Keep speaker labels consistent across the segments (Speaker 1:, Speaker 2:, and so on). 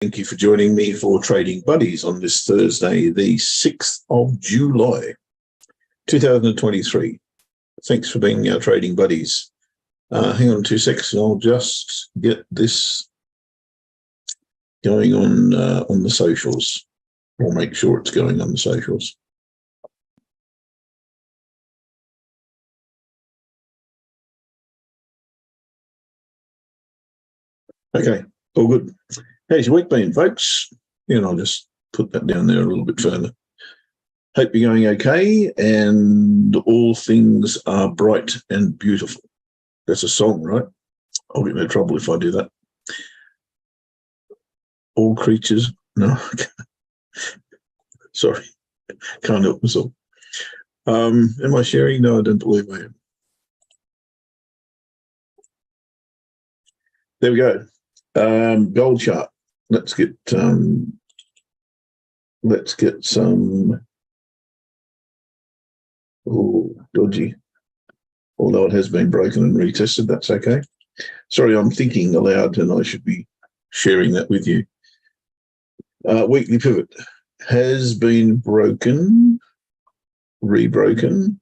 Speaker 1: Thank you for joining me for Trading Buddies on this Thursday, the 6th of July, 2023. Thanks for being our Trading Buddies. Hang on 2 seconds, and I'll just get this going on the socials. I'll make sure it's going on the socials. Okay, all good. How's your week been, folks? And I'll just put that down there a little bit further. Hope you're going okay and all things are bright and beautiful. That's a song, right? I'll get in trouble if I do that. All creatures, no, sorry, can't help myself. Am I sharing? No, I don't believe I am. There we go. Gold chart. Let's get some. Oh, dodgy. Although it has been broken and retested, that's okay. Sorry, I'm thinking aloud, and I should be sharing that with you. Weekly pivot has been broken, rebroken.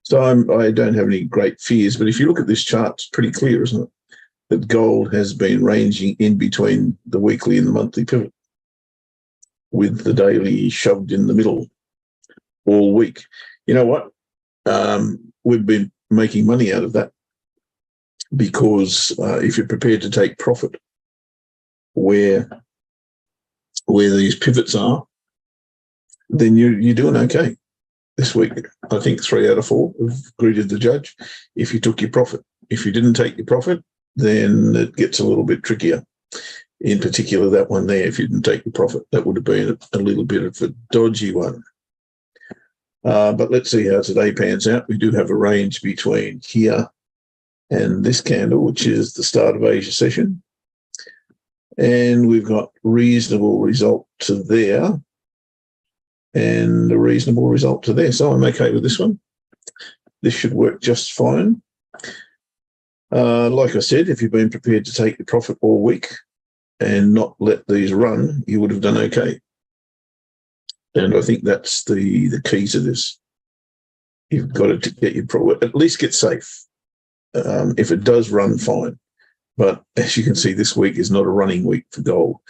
Speaker 1: So I don't have any great fears, but if you look at this chart, it's pretty clear, isn't it? That gold has been ranging in between the weekly and the monthly pivot, with the daily shoved in the middle all week. You know what? We've been making money out of that because if you're prepared to take profit where these pivots are, then you're doing okay. This week, I think 3 out of 4 have greeted the judge if you took your profit. If you didn't take your profit, then it gets a little bit trickier. In particular, that one there, if you didn't take your profit, that would have been a little bit of a dodgy one. But let's see how today pans out. We do have a range between here and this candle, which is the start of Asia session. And we've got reasonable result to there and a reasonable result to there. So I'm okay with this one. This should work just fine. Like I said, if you've been prepared to take your profit all week and not let these run, you would have done okay. And I think that's the key to this. You've got to get your profit, at least get safe. If it does run, fine. But as you can see, this week is not a running week for gold,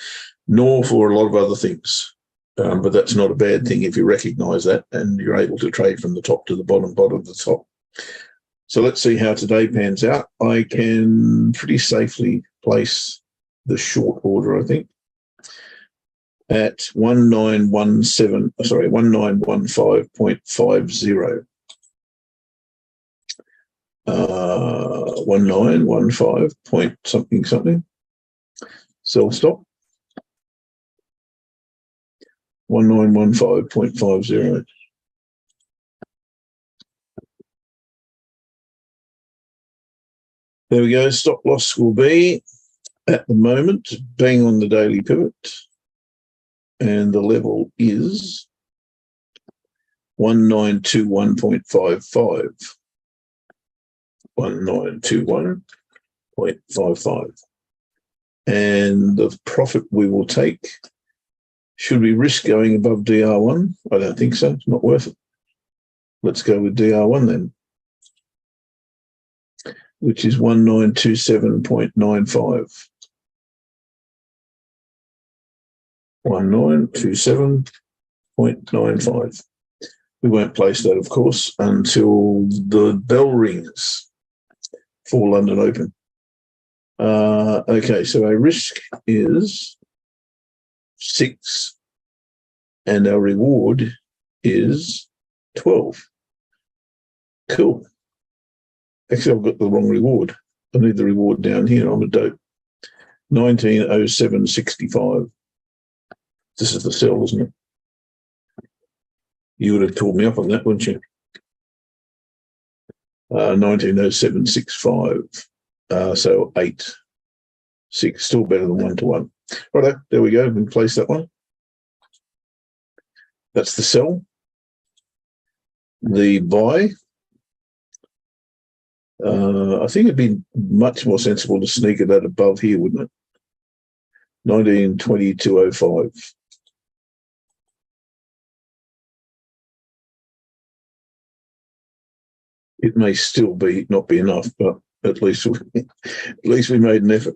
Speaker 1: nor for a lot of other things. But that's not a bad thing if you recognize that and you're able to trade from the top to the bottom of the top. So let's see how today pans out. I can pretty safely place the short order, I think, at 1915.50. 1915 point something. Sell stop. 1915.50. There we go. Stop loss will be, at the moment, bang on the daily pivot. And the level is 1921.55. 1921.55. And the profit we will take, should we risk going above DR1? I don't think so. It's not worth it. Let's go with DR1 then, which is 1927.95. 1927.95. We won't place that, of course, until the bell rings for London Open. Okay, so our risk is 6 and our reward is 12. Cool. Actually, I've got the wrong reward. I need the reward down here. I'm a dope. 1907.65. This is the sell, isn't it? You would have told me up on that, wouldn't you? 1907.65. So 8. 6, still better than 1 to 1. Righto, there we go. We place that one. That's the sell. The buy I think it'd be much more sensible to sneak it at above here, wouldn't it? 1922.05. It may still be not be enough, but at least we made an effort.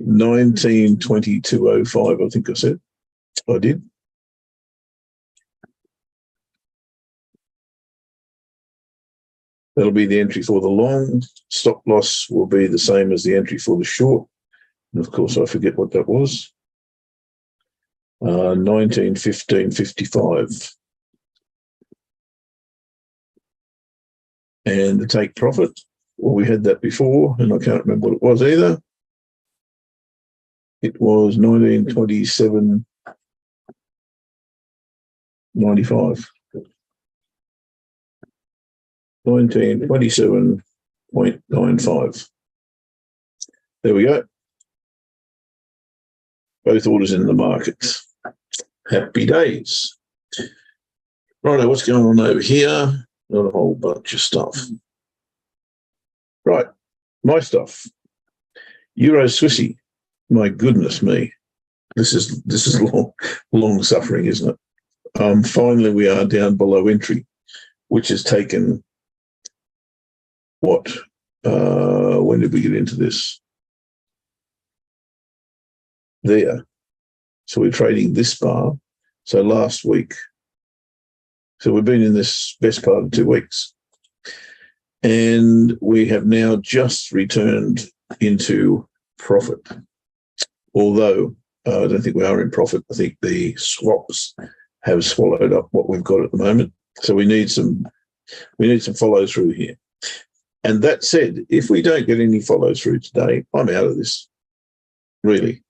Speaker 1: 1922.05, I think I said. I did. That'll be the entry for the long. Stop loss will be the same as the entry for the short. And of course, I forget what that was. 1915.55. And the take profit, well, we had that before, and I can't remember what it was either. It was 1927.95. 1927.95. There we go. Both orders in the markets. Happy days. Righto, what's going on over here? Not a whole bunch of stuff. Right, my stuff. Euro Swissy. My goodness me. This is long suffering, isn't it? Finally, we are down below entry, which has taken what? When did we get into this? There. So we're trading this bar. So last week. So we've been in this best part of 2 weeks. And we have now just returned into profit. Although I don't think we are in profit. I think the swaps have swallowed up what we've got at the moment. So we need some follow through here. And that said, if we don't get any follow through today, I'm out of this. Really.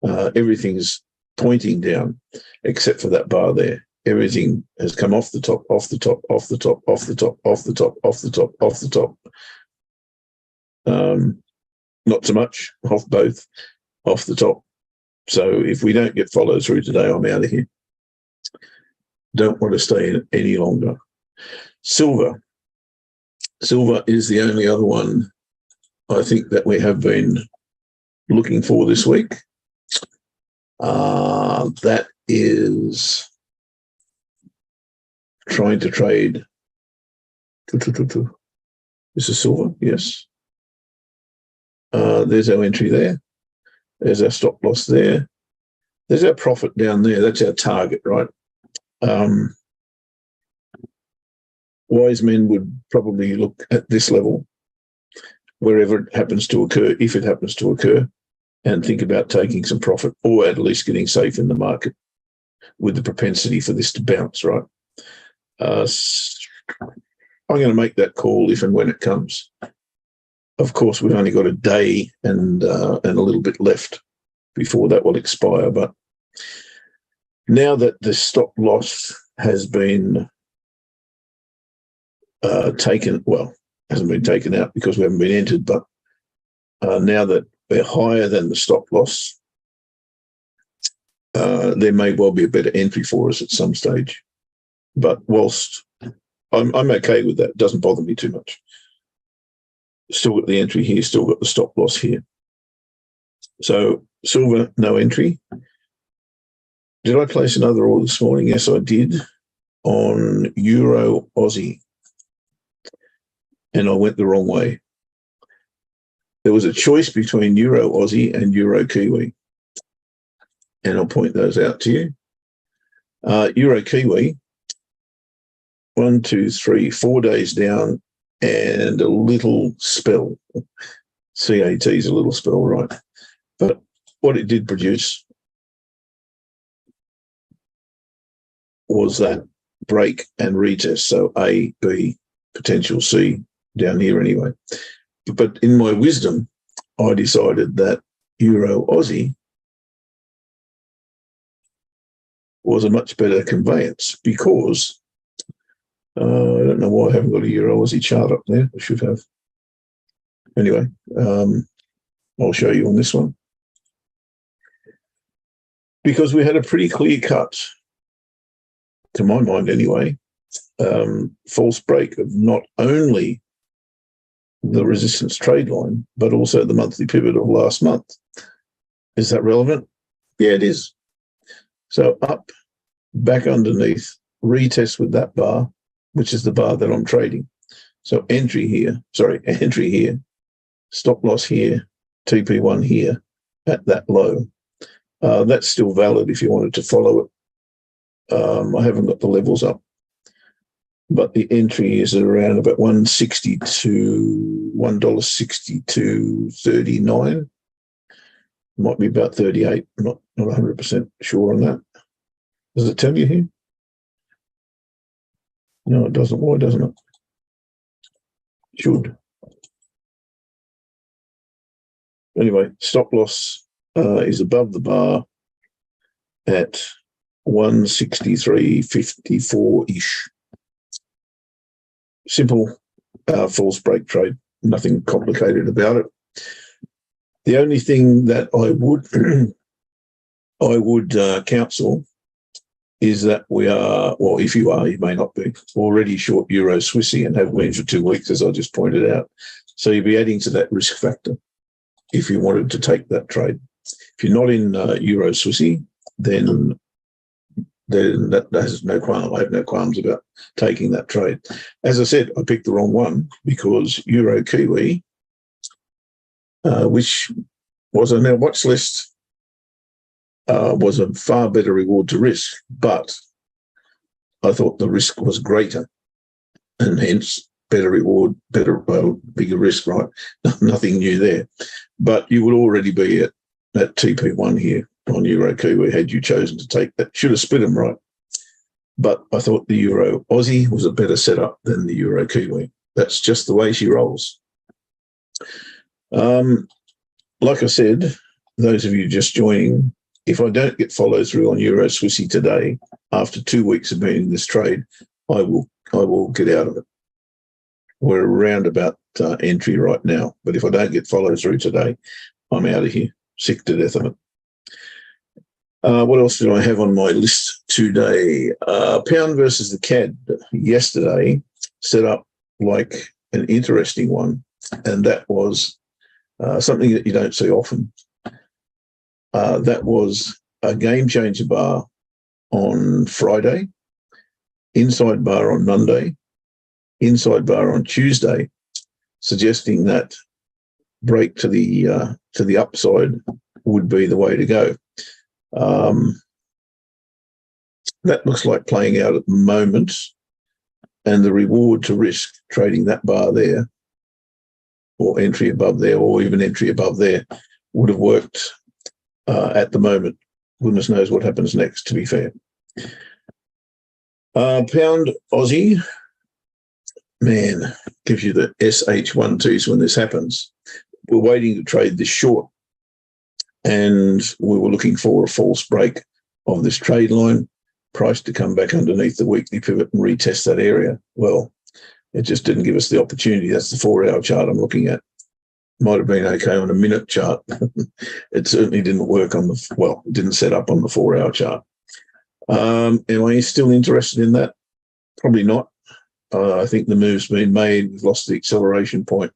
Speaker 1: Everything's pointing down except for that bar there. Everything has come off the top, off the top, off the top, off the top, off the top, off the top, off the top. Not so much off both, off the top. So if we don't get follow through today, I'm out of here. Don't want to stay in any longer. Silver. Silver is the only other one I think that we have been looking for this week. That is trying to trade. This is silver, yes. There's our entry there. There's our stop loss there. There's our profit down there. That's our target, right? Wise men would probably look at this level, wherever it happens to occur, if it happens to occur, and think about taking some profit, or at least getting safe in the market with the propensity for this to bounce, right? I'm going to make that call if and when it comes. Of course, we've only got a day and a little bit left before that will expire. But now that the stop loss has been taken, well, hasn't been taken out because we haven't been entered, but now that we're higher than the stop loss, there may well be a better entry for us at some stage. But whilst I'm okay with that, it doesn't bother me too much. Still got the entry here, still got the stop loss here. So silver, no entry. Did I place another order this morning? Yes, I did, on Euro Aussie. And I went the wrong way. There was a choice between Euro Aussie and Euro Kiwi. And I'll point those out to you. Euro Kiwi, 1, 2, 3, 4 days down and a little spell. CAT is a little spell, right? But what it did produce was that break and retest. So A, B, potential C down here anyway. But in my wisdom, I decided that Euro Aussie was a much better conveyance because I don't know why I haven't got a Euro Aussie chart up there. I should have. Anyway, I'll show you on this one. Because we had a pretty clear cut, to my mind anyway, false break of not only the resistance trade line, but also the monthly pivot of last month. Is that relevant? Yeah, it is. So up, back underneath, retest with that bar, which is the bar that I'm trading. So entry here, stop loss here, TP1 here at that low. That's still valid if you wanted to follow it. I haven't got the levels up, but the entry is around about $1.62.39. Might be about 38. I'm not 100% sure on that. Does it tell you here? No, it doesn't. Why doesn't it? It should. Anyway, stop loss is above the bar at 163.54-ish. Simple false break trade. Nothing complicated about it. The only thing that I would counsel is that we are, well, if you are, you may not be, already short Euro Swissy and have been for 2 weeks, as I just pointed out. So you'll be adding to that risk factor if you wanted to take that trade. If you're not in Euro Swissy, then that has no qualm. I have no qualms about taking that trade. As I said, I picked the wrong one because Euro Kiwi, which was on our watch list, was a far better reward to risk, but I thought the risk was greater and hence better reward, bigger risk, right? Nothing new there. But you would already be at that TP1 here on Euro Kiwi had you chosen to take that. Should have split them, right? But I thought the Euro Aussie was a better setup than the Euro Kiwi. That's just the way she rolls. Like I said, those of you just joining, if I don't get follow through on Euro Swissy today, after 2 weeks of being in this trade, I will get out of it. We're around about entry right now, but if I don't get follow through today, I'm out of here. Sick to death of it. What else did I have on my list today? Pound versus the CAD yesterday set up like an interesting one, and that was something that you don't see often. That was a game changer bar on Friday, inside bar on Monday, inside bar on Tuesday, suggesting that break to the upside would be the way to go. That looks like playing out at the moment, and the reward to risk trading that bar there, or entry above there, or even entry above there, would have worked at the moment. Goodness knows what happens next, to be fair. Pound Aussie, man, gives you the SH12s when this happens. We're waiting to trade this short, and we were looking for a false break of this trade line, price to come back underneath the weekly pivot and retest that area. Well, it just didn't give us the opportunity. That's the 4-hour chart I'm looking at. Might have been okay on a minute chart. It certainly didn't work on it didn't set up on the 4-hour chart. Am I still interested in that? Probably not. I think the move's been made. We've lost the acceleration point.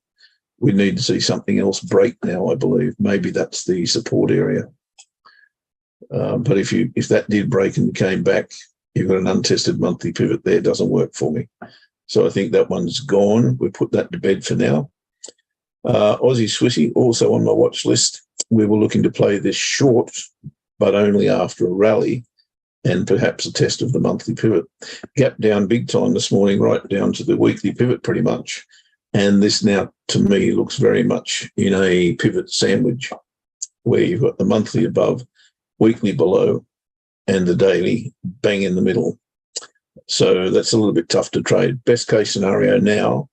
Speaker 1: We need to see something else break now, I believe. Maybe that's the support area. But if that did break and came back, you've got an untested monthly pivot there. It doesn't work for me. So I think that one's gone. We put that to bed for now. Aussie Swissy, also on my watch list. We were looking to play this short, but only after a rally and perhaps a test of the monthly pivot. Gap down big time this morning, right down to the weekly pivot pretty much. And this now, to me, looks very much in a pivot sandwich where you've got the monthly above, weekly below, and the daily bang in the middle. So that's a little bit tough to trade. Best case scenario now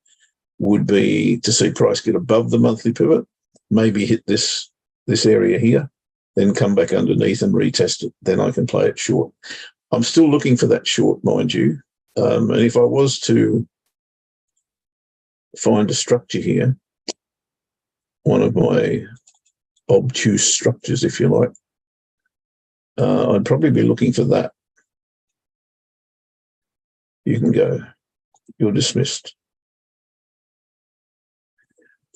Speaker 1: would be to see price get above the monthly pivot, maybe hit this area here, then come back underneath and retest it. Then I can play it short. I'm still looking for that short, mind you. And if I was to find a structure here, one of my obtuse structures, if you like, I'd probably be looking for that. You can go. You're dismissed.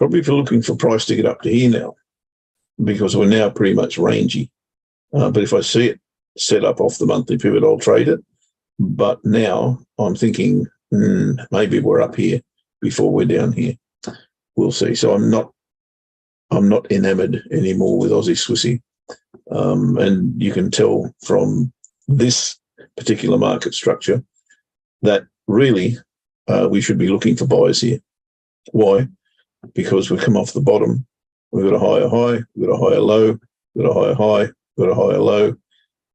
Speaker 1: probably for looking for price to get up to here now, because we're now pretty much rangy. But if I see it set up off the monthly pivot, I'll trade it. But now I'm thinking maybe we're up here before we're down here. We'll see. So I'm not enamored anymore with Aussie Swissy. And you can tell from this particular market structure that really we should be looking for buyers here. Why? Because we've come off the bottom. We've got a higher high, we've got a higher low, we've got a higher high, we've got a higher low.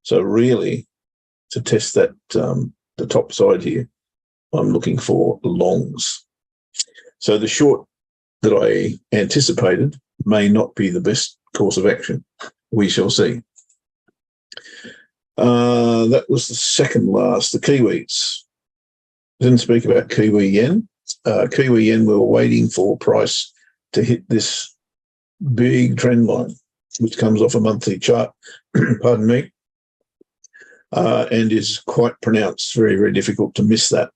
Speaker 1: So really, to test that the top side here, I'm looking for longs. So the short that I anticipated may not be the best course of action. We shall see. That was the second last, the Kiwis. Didn't speak about Kiwi yen. Kiwi yen, we were waiting for price to hit this big trend line, which comes off a monthly chart, pardon me, and is quite pronounced, very, very difficult to miss that.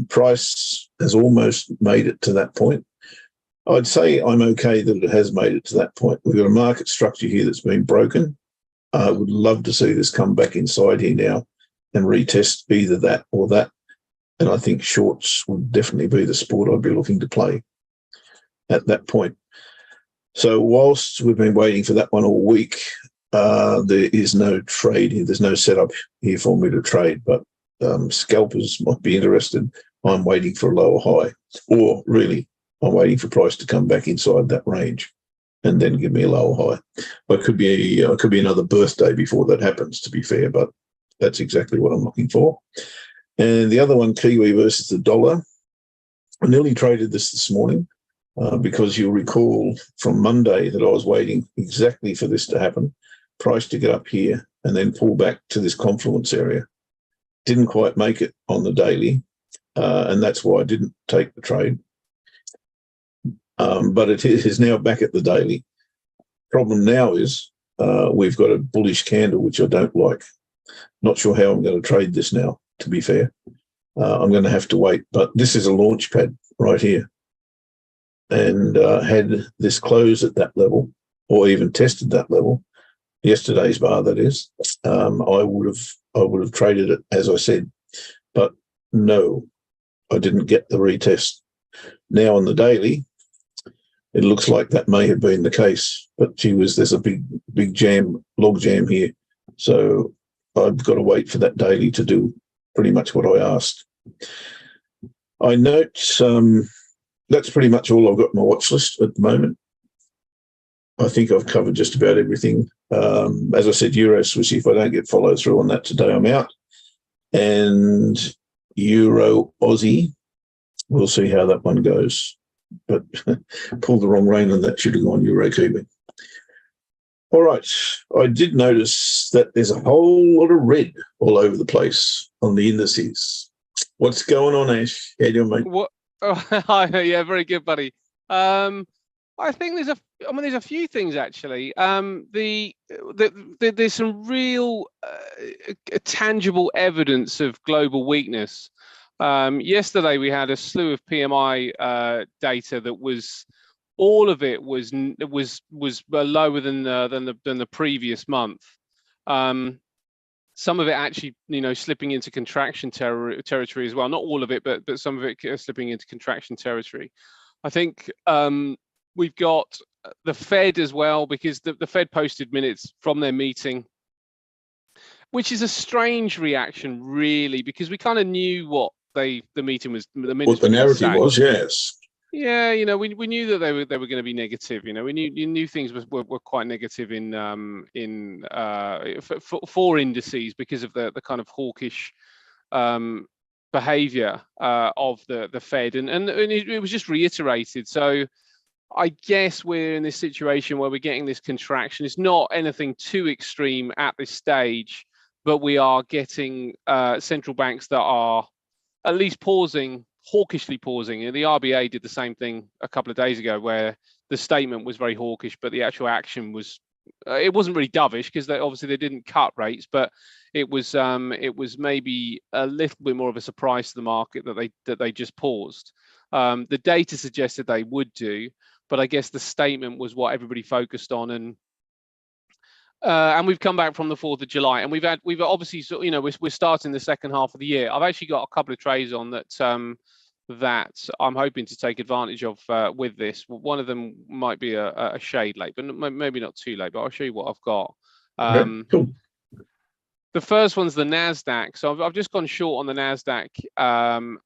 Speaker 1: Price has almost made it to that point. I'd say I'm okay that it has made it to that point. We've got a market structure here that's been broken. I would love to see this come back inside here now and retest either that or that. And I think shorts would definitely be the sport I'd be looking to play at that point. So whilst we've been waiting for that one all week, there is no trade here. There's no setup here for me to trade, but scalpers might be interested. I'm waiting for a lower high, or really I'm waiting for price to come back inside that range and then give me a lower high. But it could be another birthday before that happens, to be fair, but that's exactly what I'm looking for. And the other one, Kiwi versus the dollar. I nearly traded this morning because you'll recall from Monday that I was waiting exactly for this to happen, price to get up here and then pull back to this confluence area. Didn't quite make it on the daily, and that's why I didn't take the trade. But it is now back at the daily. Problem now is we've got a bullish candle, which I don't like. Not sure how I'm going to trade this now, to be fair. I'm going to have to wait. But this is a launch pad right here. And had this closed at that level, or even tested that level, yesterday's bar, that is, I would have traded it, as I said. But no, I didn't get the retest. Now on the daily, it looks like that may have been the case, but gee whiz, there's a big log jam here. So I've got to wait for that daily to do pretty much what I asked. I note that's pretty much all I've got on my watch list at the moment. I think I've covered just about everything. As I said, Euro Swissy, if I don't get follow through on that today, I'm out. And Euro Aussie, we'll see how that one goes. But pulled the wrong rein on that, should have gone Euro Kiwi. All right. I did notice that there's a whole lot of red all over the place on the indices. What's going on, Ash? How you doing, mate?
Speaker 2: What? Oh, hi, yeah, very good, buddy. I think there's a few things actually. There's some real tangible evidence of global weakness. Yesterday we had a slew of PMI data that was, all of it was lower than the previous month. Some of it actually, slipping into contraction territory as well. Not all of it, but some of it slipping into contraction territory. I think we've got the Fed as well, because the Fed posted minutes from their meeting, which is a strange reaction, really, because we kind of knew what the meeting was. The minutes.
Speaker 1: What the narrative was, yes.
Speaker 2: Yeah, we knew that they were going to be negative. We knew things were quite negative for indices because of the kind of hawkish behavior of the Fed, and it was just reiterated. So I guess we're in this situation where we're getting this contraction. It's not anything too extreme at this stage, but we are getting central banks that are at least hawkishly pausing. The RBA did the same thing a couple of days ago, where the statement was very hawkish, but the actual action was, it wasn't really dovish, because obviously they didn't cut rates, but it was maybe a little bit more of a surprise to the market that they just paused. The data suggested they would do, but I guess the statement was what everybody focused on. And we've come back from the 4th of July, and we've obviously, you know, we're starting the second half of the year. I've actually got a couple of trades on that that I'm hoping to take advantage of with this. One of them might be a shade late, but maybe not too late. But I'll show you what I've got.
Speaker 1: Okay, cool.
Speaker 2: The first one's the Nasdaq. So I've just gone short on the Nasdaq,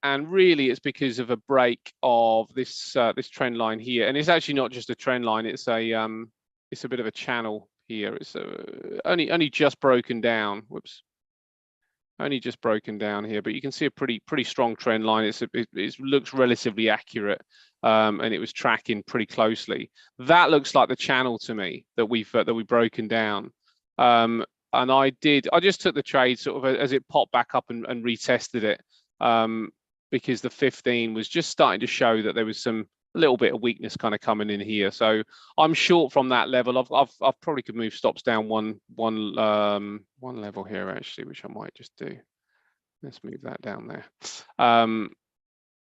Speaker 2: and really it's because of a break of this this trend line here. And it's actually not just a trend line; it's a bit of a channel here. It's only just broken down. Whoops. Only just broken down here, but you can see a pretty strong trend line. It looks relatively accurate, and it was tracking pretty closely. That looks like the channel to me that we've broken down. And I just took the trade sort of as it popped back up and retested it, because the 15 was just starting to show that there was some little bit of weakness kind of coming in here. So I'm short from that level. I've probably could move stops down one level here actually, which I might just do. Let's move that down there.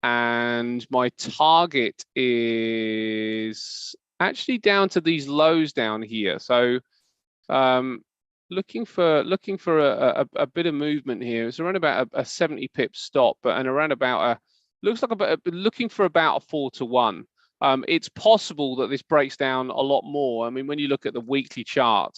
Speaker 2: And my target is actually down to these lows down here. So looking for a bit of movement here. It's around about a 70 pip stop, and around about looks like looking for about a 4-to-1. It's possible that this breaks down a lot more. I mean, when you look at the weekly chart,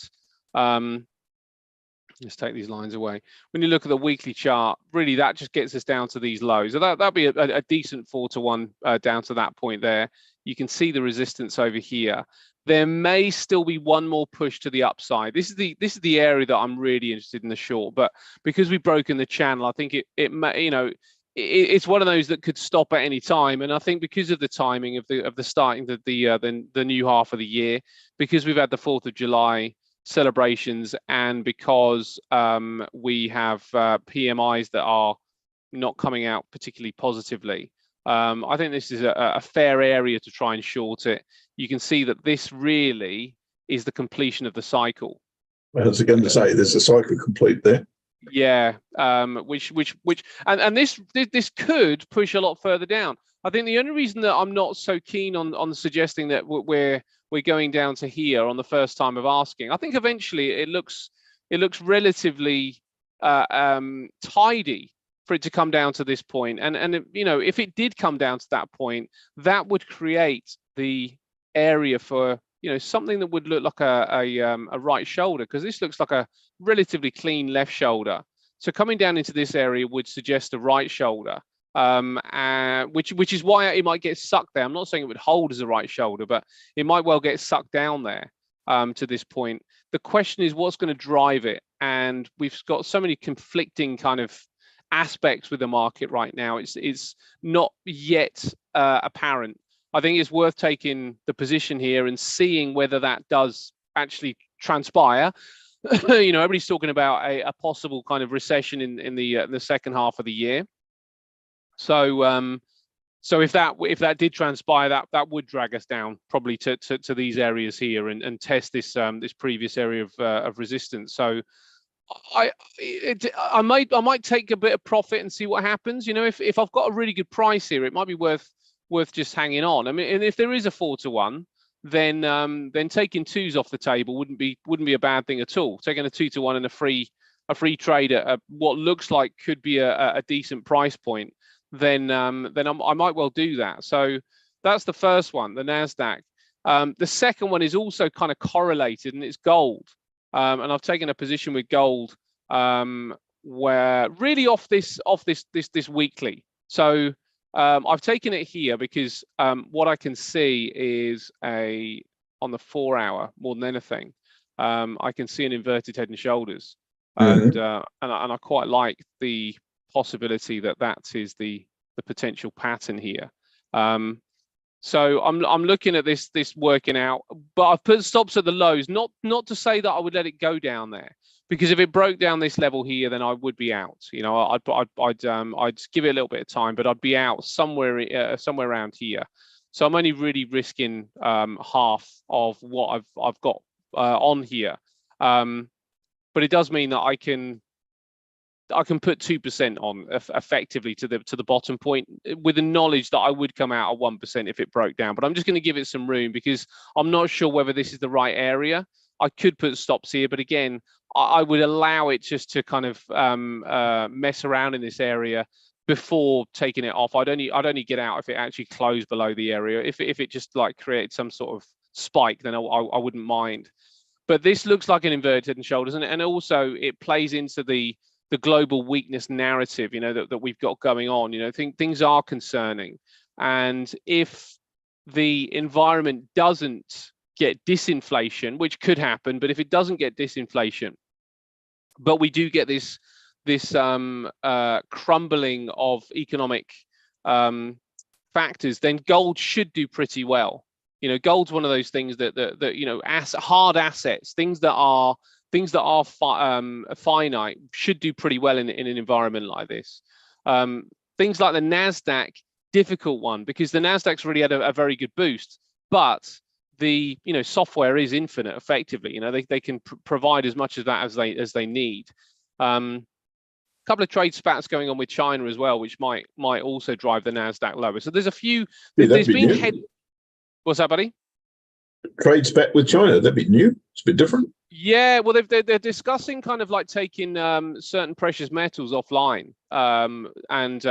Speaker 2: let's take these lines away. When you look at the weekly chart, really that just gets us down to these lows. So that'll be a decent 4-to-1 down to that point there. You can see the resistance over here. There may still be one more push to the upside. This is the area that I'm really interested in the short, but because we've broken the channel, I think it may, you know, it's one of those that could stop at any time. And I think because of the timing of the starting the new half of the year, because we've had the 4th of July celebrations, and because we have PMIs that are not coming out particularly positively, I think this is a fair area to try and short it. You can see that this really is the completion of the cycle.
Speaker 1: I was going to say there's a cycle complete there.
Speaker 2: Yeah, and this could push a lot further down. I think the only reason that I'm not so keen on suggesting that we're going down to here on the first time of asking, I think eventually it looks relatively tidy for it to come down to this point. And you know, if it did come down to that point, that would create the area for, you know, something that would look like a right shoulder, because this looks like a relatively clean left shoulder. So coming down into this area would suggest a right shoulder, which is why it might get sucked there. I'm not saying it would hold as a right shoulder, but it might well get sucked down there to this point. The question is what's going to drive it, and we've got so many conflicting kind of aspects with the market right now. It's not yet apparent. I think it's worth taking the position here and seeing whether that does actually transpire. You know, everybody's talking about a possible kind of recession in the second half of the year. So so if that did transpire, that would drag us down probably to these areas here and test this this previous area of resistance. So I might take a bit of profit and see what happens. You know, if I've got a really good price here, it might be worth just hanging on. I mean, and if there is a 4-to-1, then taking twos off the table wouldn't be a bad thing at all. Taking a 2-to-1 and a free trade at what looks like could be a decent price point, then I might well do that. So that's the first one, the Nasdaq. The second one is also kind of correlated, and it's gold. And I've taken a position with gold where really off this weekly. So I've taken it here because what I can see is on the 4-hour more than anything. I can see an inverted head and shoulders, and I quite like the possibility that is the potential pattern here. So I'm looking at this working out, but I've put stops at the lows, not to say that I would let it go down there, because if it broke down this level here, then I would be out. You know, I'd give it a little bit of time, but I'd be out somewhere around here. So I'm only really risking half of what I've got on here, but it does mean that I can put 2% on effectively to the bottom point, with the knowledge that I would come out at 1% if it broke down. But I'm just going to give it some room because I'm not sure whether this is the right area. I could put stops here, but again, I would allow it just to kind of mess around in this area before taking it off. I'd only get out if it actually closed below the area. If it just like created some sort of spike, then I wouldn't mind. But this looks like an inverted head and shoulders, and also it plays into the global weakness narrative, you know, that we've got going on. You know, things are concerning, and if the environment doesn't get disinflation, which could happen, but if it doesn't get disinflation, but we do get this crumbling of economic factors, then gold should do pretty well. You know, gold's one of those things that you know, hard assets, things that are finite, should do pretty well in an environment like this. Things like the Nasdaq, difficult one, because the Nasdaq's really had a very good boost, but the software is infinite effectively. You know, they can provide as much of that as they need. Couple of trade spats going on with China as well, which might also drive the Nasdaq lower. So there's a few. There's been head. What's that, buddy?
Speaker 1: Trade spat with China. That'd be new. It's a bit different.
Speaker 2: Yeah, well, they're discussing kind of like taking certain precious metals offline, and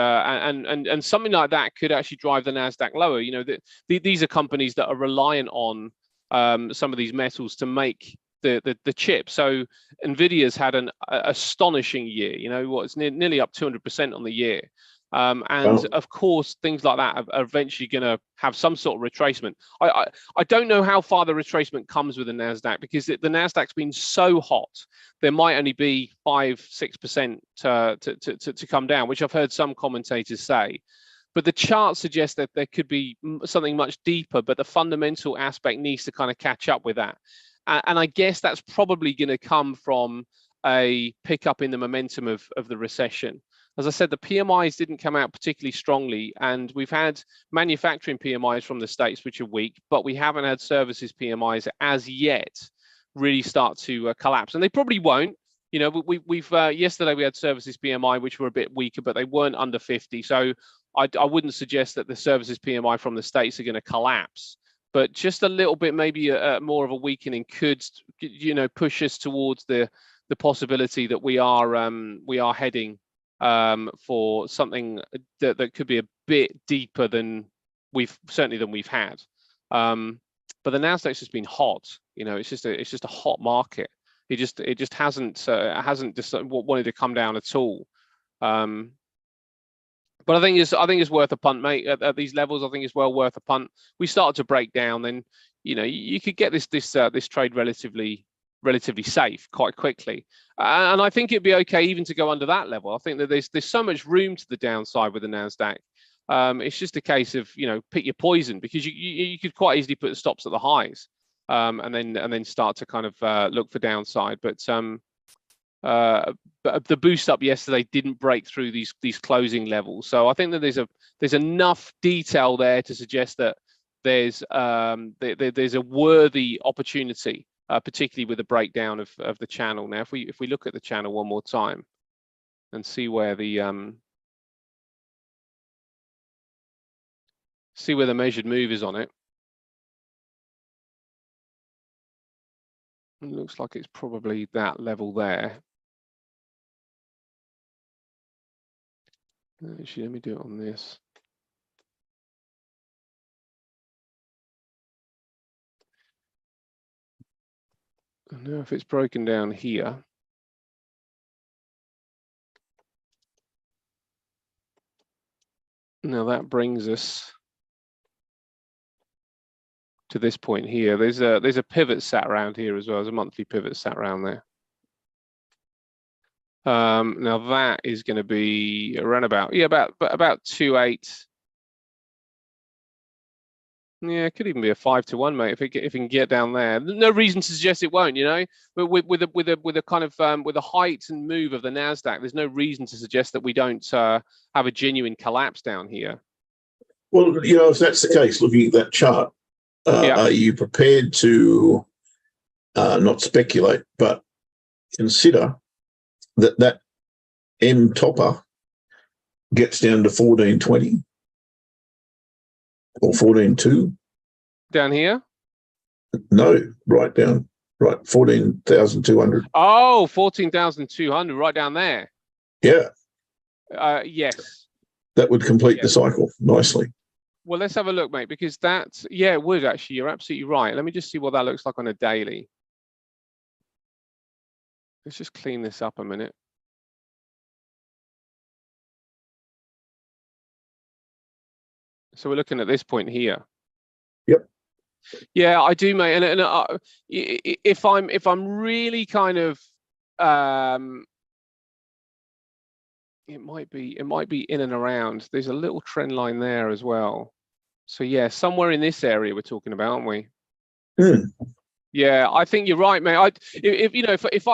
Speaker 2: something like that could actually drive the Nasdaq lower. You know, these are companies that are reliant on some of these metals to make the chip. So Nvidia's had an astonishing year. You know, it's nearly up 200% on the year. And wow. Of course, things like that are eventually going to have some sort of retracement. I don't know how far the retracement comes with the Nasdaq, because the Nasdaq's been so hot. There might only be 5-6% to come down, which I've heard some commentators say. But the chart suggests that there could be something much deeper, but the fundamental aspect needs to kind of catch up with that. And I guess that's probably going to come from a pickup in the momentum of the recession. As I said, the PMIs didn't come out particularly strongly, and we've had manufacturing PMIs from the States, which are weak, but we haven't had services PMIs as yet really start to collapse, and they probably won't. You know, we've yesterday we had services PMI, which were a bit weaker, but they weren't under 50. So I wouldn't suggest that the services PMI from the States are going to collapse, but just a little bit, maybe more of a weakening could, you know, push us towards the possibility that we are heading for something that could be a bit deeper than we've had. But the Nasdaq's just been hot. You know, it's just a hot market. It just hasn't just wanted to come down at all. But I think it's worth a punt, mate. At these levels, I think it's well worth a punt. We started to break down, then you know you could get this trade relatively safe quite quickly, and I think it'd be okay even to go under that level. I think that there's so much room to the downside with the Nasdaq. It's just a case of, you know, pick your poison, because you could quite easily put the stops at the highs, and then start to kind of look for downside. But the boost up yesterday didn't break through these closing levels, so I think that there's enough detail there to suggest that there's a worthy opportunity. Particularly with the breakdown of the channel. Now, if we look at the channel one more time and see where the measured move is on it, it looks like it's probably that level there. Actually, let me do it on this. Now, if it's broken down here, now that brings us to this point here. There's a pivot sat around here as well. There's a monthly pivot sat around there. Now that is going to be around about 2.8. Yeah, it could even be a 5-to-1, mate. If it can get down there, no reason to suggest it won't. You know, but with a kind of with a height and move of the Nasdaq, there's no reason to suggest that we don't have a genuine collapse down here.
Speaker 1: Well, you know, if that's the case, looking at that chart, are you prepared to not speculate, but consider that M topper gets down to 1420 or 14.2.
Speaker 2: Down here?
Speaker 1: No, right down, right, 14,200.
Speaker 2: Oh, 14,200, right down there.
Speaker 1: Yeah.
Speaker 2: Yes.
Speaker 1: That would complete the cycle nicely.
Speaker 2: Well, let's have a look, mate, because that's, yeah, it would actually. You're absolutely right. Let me just see what that looks like on a daily. Let's just clean this up a minute. So we're looking at this point here.
Speaker 1: Yep.
Speaker 2: Yeah, I do, mate. And if I'm really kind of, it might be in and around. There's a little trend line there as well. So yeah, somewhere in this area we're talking about, aren't we? Yeah, I think you're right, mate. If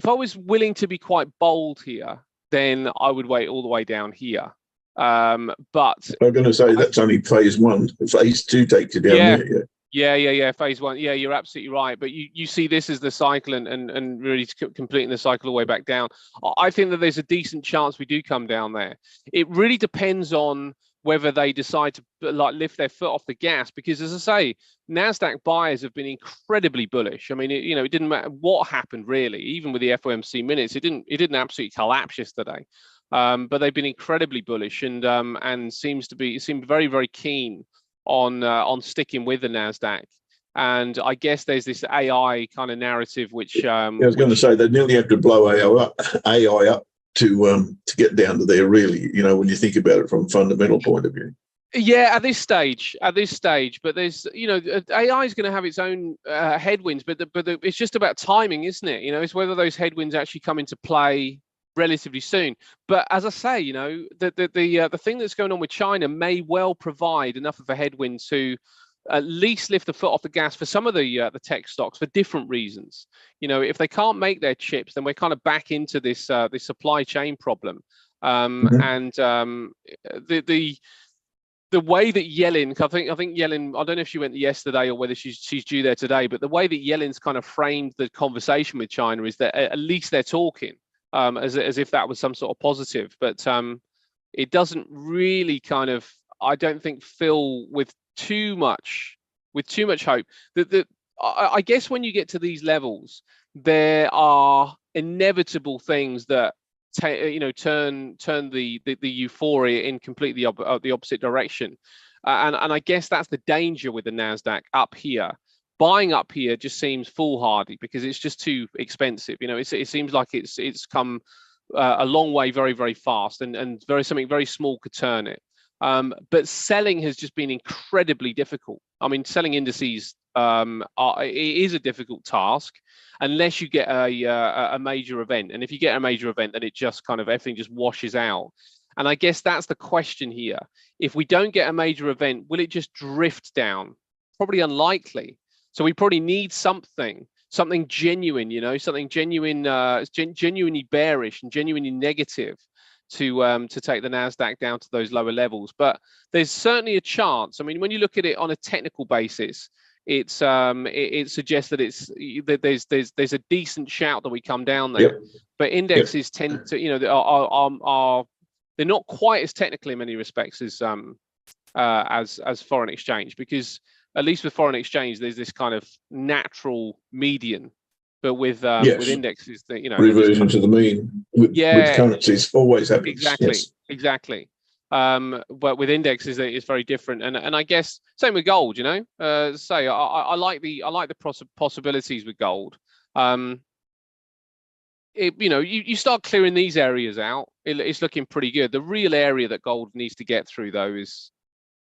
Speaker 2: I was willing to be quite bold here, then I would wait all the way down here. But
Speaker 1: I'm going to say that's only phase one. Phase two takes you down there.
Speaker 2: Yeah. Phase one. Yeah, you're absolutely right. But you see this as the cycle and really completing the cycle all the way back down. I think that there's a decent chance we do come down there. It really depends on whether they decide to like lift their foot off the gas, because as I say, NASDAQ buyers have been incredibly bullish. I mean, it didn't matter what happened really, even with the FOMC minutes, it didn't absolutely collapse yesterday. But they've been incredibly bullish and seem very, very keen on sticking with the NASDAQ. And I guess there's this AI kind of narrative, which
Speaker 1: I was going to say they nearly have to blow AI up to get down to there, really, when you think about it from a fundamental point of view.
Speaker 2: Yeah, at this stage, but there's, AI is going to have its own headwinds, but it's just about timing, isn't it? It's whether those headwinds actually come into play relatively soon. But as I say, the thing that's going on with China may well provide enough of a headwind to at least lift the foot off the gas for some of the tech stocks for different reasons. If they can't make their chips, then we're kind of back into this supply chain problem. And the way that Yellen, I think Yellen, I don't know if she went yesterday or whether she's due there today, but the way that Yellen's kind of framed the conversation with China is that at least they're talking. As if that was some sort of positive, but it doesn't really kind of, I don't think, fill with too much hope. I guess when you get to these levels, there are inevitable things that turn the euphoria in completely the opposite direction, and I guess that's the danger with the NASDAQ up here. Buying up here just seems foolhardy because it's just too expensive. It seems like it's come a long way very, very fast, and something very small could turn it. But selling has just been incredibly difficult. I mean, selling indices it is a difficult task unless you get a major event. And if you get a major event, then it just kind of everything just washes out. And I guess that's the question here. If we don't get a major event, will it just drift down? Probably unlikely. So we probably need something genuine, something genuine, genuinely bearish and genuinely negative to take the NASDAQ down to those lower levels. But there's certainly a chance. I mean, when you look at it on a technical basis, it suggests that there's a decent shout that we come down there. Yep. But indexes tend to, they're not quite as technical in many respects as foreign exchange, because at least with foreign exchange, there's this kind of natural median, but with indexes, that
Speaker 1: reversion to the mean with currencies always happens.
Speaker 2: Exactly. But with indexes, it's very different, and I guess same with gold. I like the possibilities with gold. You start clearing these areas out, it's looking pretty good. The real area that gold needs to get through, though, is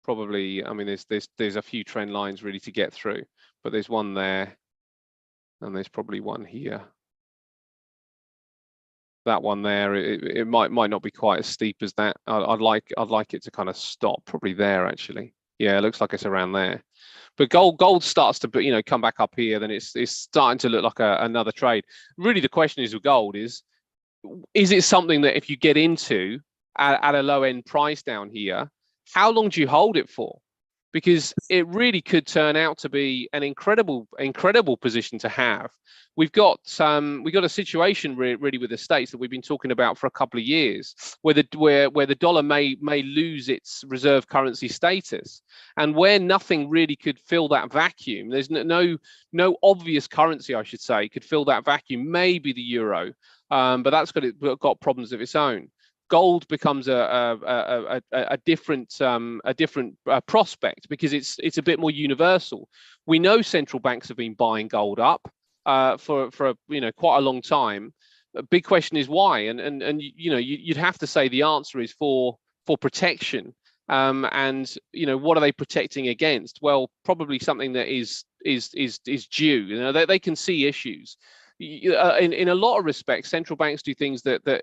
Speaker 2: probably, I mean, there's a few trend lines really to get through, but there's one there, and there's probably one here. That one there, it might not be quite as steep as that. I'd like it to kind of stop probably there, actually. Yeah, it looks like it's around there. But gold starts to come back up here, then it's starting to look like another trade. Really, the question is with gold is it something that if you get into at a low end price down here, how long do you hold it for? because it really could turn out to be an incredible position to have. We've got a situation really with the States that we've been talking about for a couple of years, where the dollar may lose its reserve currency status, and where nothing really could fill that vacuum. There's no obvious currency, I should say, could fill that vacuum. Maybe the euro, but that's got problems of its own. Gold becomes a different prospect, because it's a bit more universal. We know central banks have been buying gold up for quite a long time. A big question is why, and you'd have to say the answer is for protection. And what are they protecting against? Well, probably something that is due. They can see issues. In a lot of respects, central banks do things that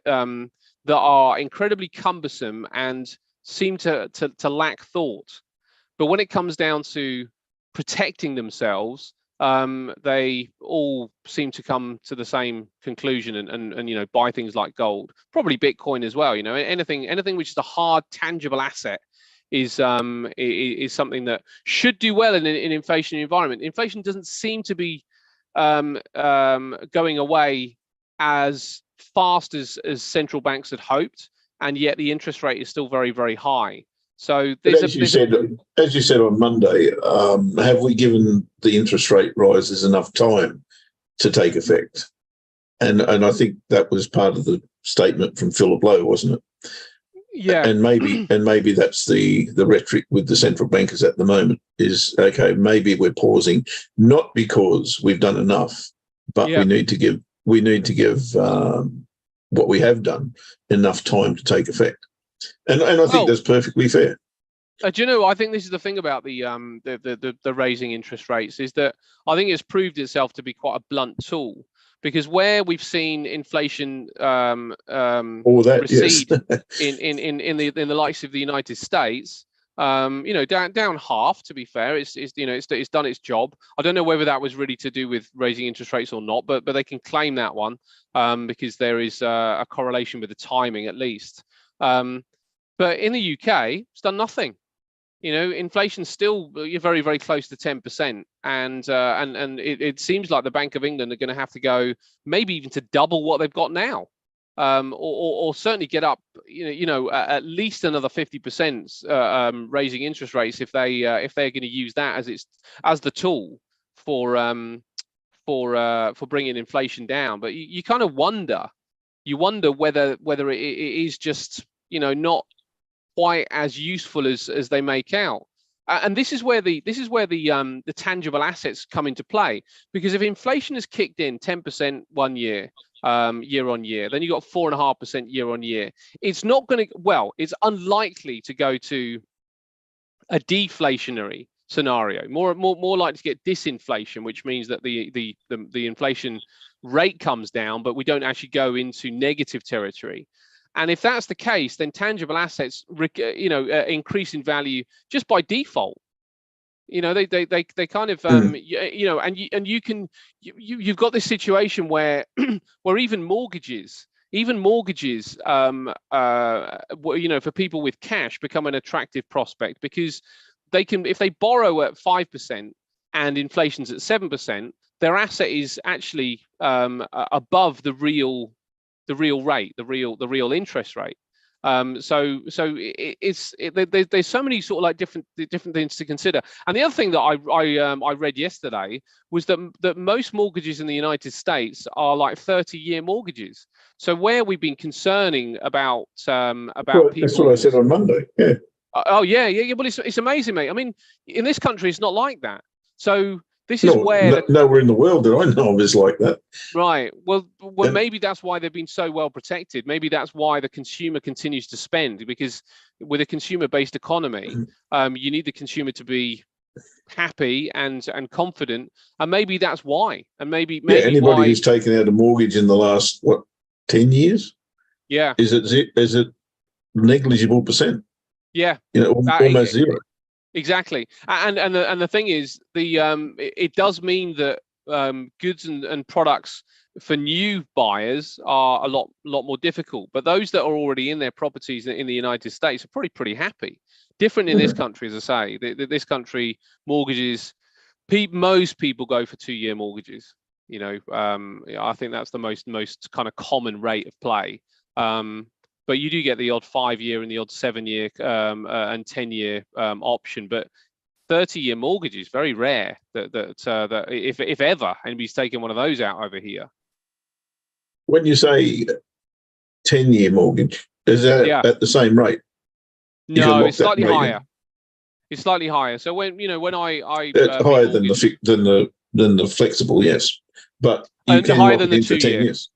Speaker 2: are incredibly cumbersome and seem to lack thought. But when it comes down to protecting themselves, they all seem to come to the same conclusion and buy things like gold, probably Bitcoin as well. Anything which is a hard, tangible asset is something that should do well in an inflationary environment. Inflation doesn't seem to be going away as fast as central banks had hoped, and yet the interest rate is still very, very high. So
Speaker 1: as you said on Monday, have we given the interest rate rises enough time to take effect? And I think that was part of the statement from Philip Lowe, wasn't it?
Speaker 2: Yeah.
Speaker 1: And maybe that's the rhetoric with the central bankers at the moment is, okay, maybe we're pausing, not because we've done enough, but we need to give what we have done enough time to take effect. And I think that's perfectly fair.
Speaker 2: Do you know, I think this is the thing about the raising interest rates, is that I think it's proved itself to be quite a blunt tool. Because where we've seen inflation recede in the likes of the United States, down half. To be fair, it's done its job. I don't know whether that was really to do with raising interest rates or not, but they can claim that one because there is a correlation with the timing at least. But in the UK, it's done nothing. Inflation's still very, very close to 10%, and it seems like the Bank of England are going to have to go maybe even to double what they've got now, or certainly get up, at least another 50% raising interest rates if they're going to use that as the tool for bringing inflation down. But you kind of wonder whether it is just not quite as useful as they make out. And this is where the tangible assets come into play, because if inflation has kicked in 10% 1 year, year on year, then you got 4.5% year on year. It's unlikely to go to a deflationary scenario. More likely to get disinflation, which means that the inflation rate comes down, but we don't actually go into negative territory. And if that's the case, then tangible assets, increase in value just by default. They kind of, you've got this situation where even mortgages, for people with cash, become an attractive prospect, because if they borrow at 5% and inflation's at 7%, their asset is actually above the real rate, the real interest rate. There's so many sort of like different things to consider. And the other thing that I read yesterday was that most mortgages in the United States are like 30-year mortgages. So where we've been concerning about people,
Speaker 1: that's what I said on Monday. Yeah.
Speaker 2: Well, it's amazing, mate. I mean, in this country, it's not like that. So this is where
Speaker 1: nowhere in the world that I know of is like that.
Speaker 2: Right. Well, maybe that's why they've been so well protected. Maybe that's why the consumer continues to spend, because with a consumer-based economy, you need the consumer to be happy and confident, and maybe that's why. And maybe
Speaker 1: anybody who's taken out a mortgage in the last 10 years, is it negligible percent?
Speaker 2: Yeah,
Speaker 1: almost zero.
Speaker 2: Exactly, and the thing is, it does mean that goods and products for new buyers are a lot more difficult. But those that are already in their properties in the United States are probably pretty happy. Different in this country, as I say. This country, mortgages, most people go for 2-year mortgages. You know, I think that's the most kind of common rate of play. But you do get the odd 5-year and the odd 7-year and 10-year option. But 30-year mortgage is very rare that if ever anybody's taking one of those out over here.
Speaker 1: When you say 10-year mortgage, is that at the same rate?
Speaker 2: No, it's slightly higher. It's slightly higher. So when I
Speaker 1: higher than the flexible, yes, but you can
Speaker 2: higher
Speaker 1: lock
Speaker 2: than
Speaker 1: it
Speaker 2: the
Speaker 1: in for 10
Speaker 2: 2-year.
Speaker 1: years.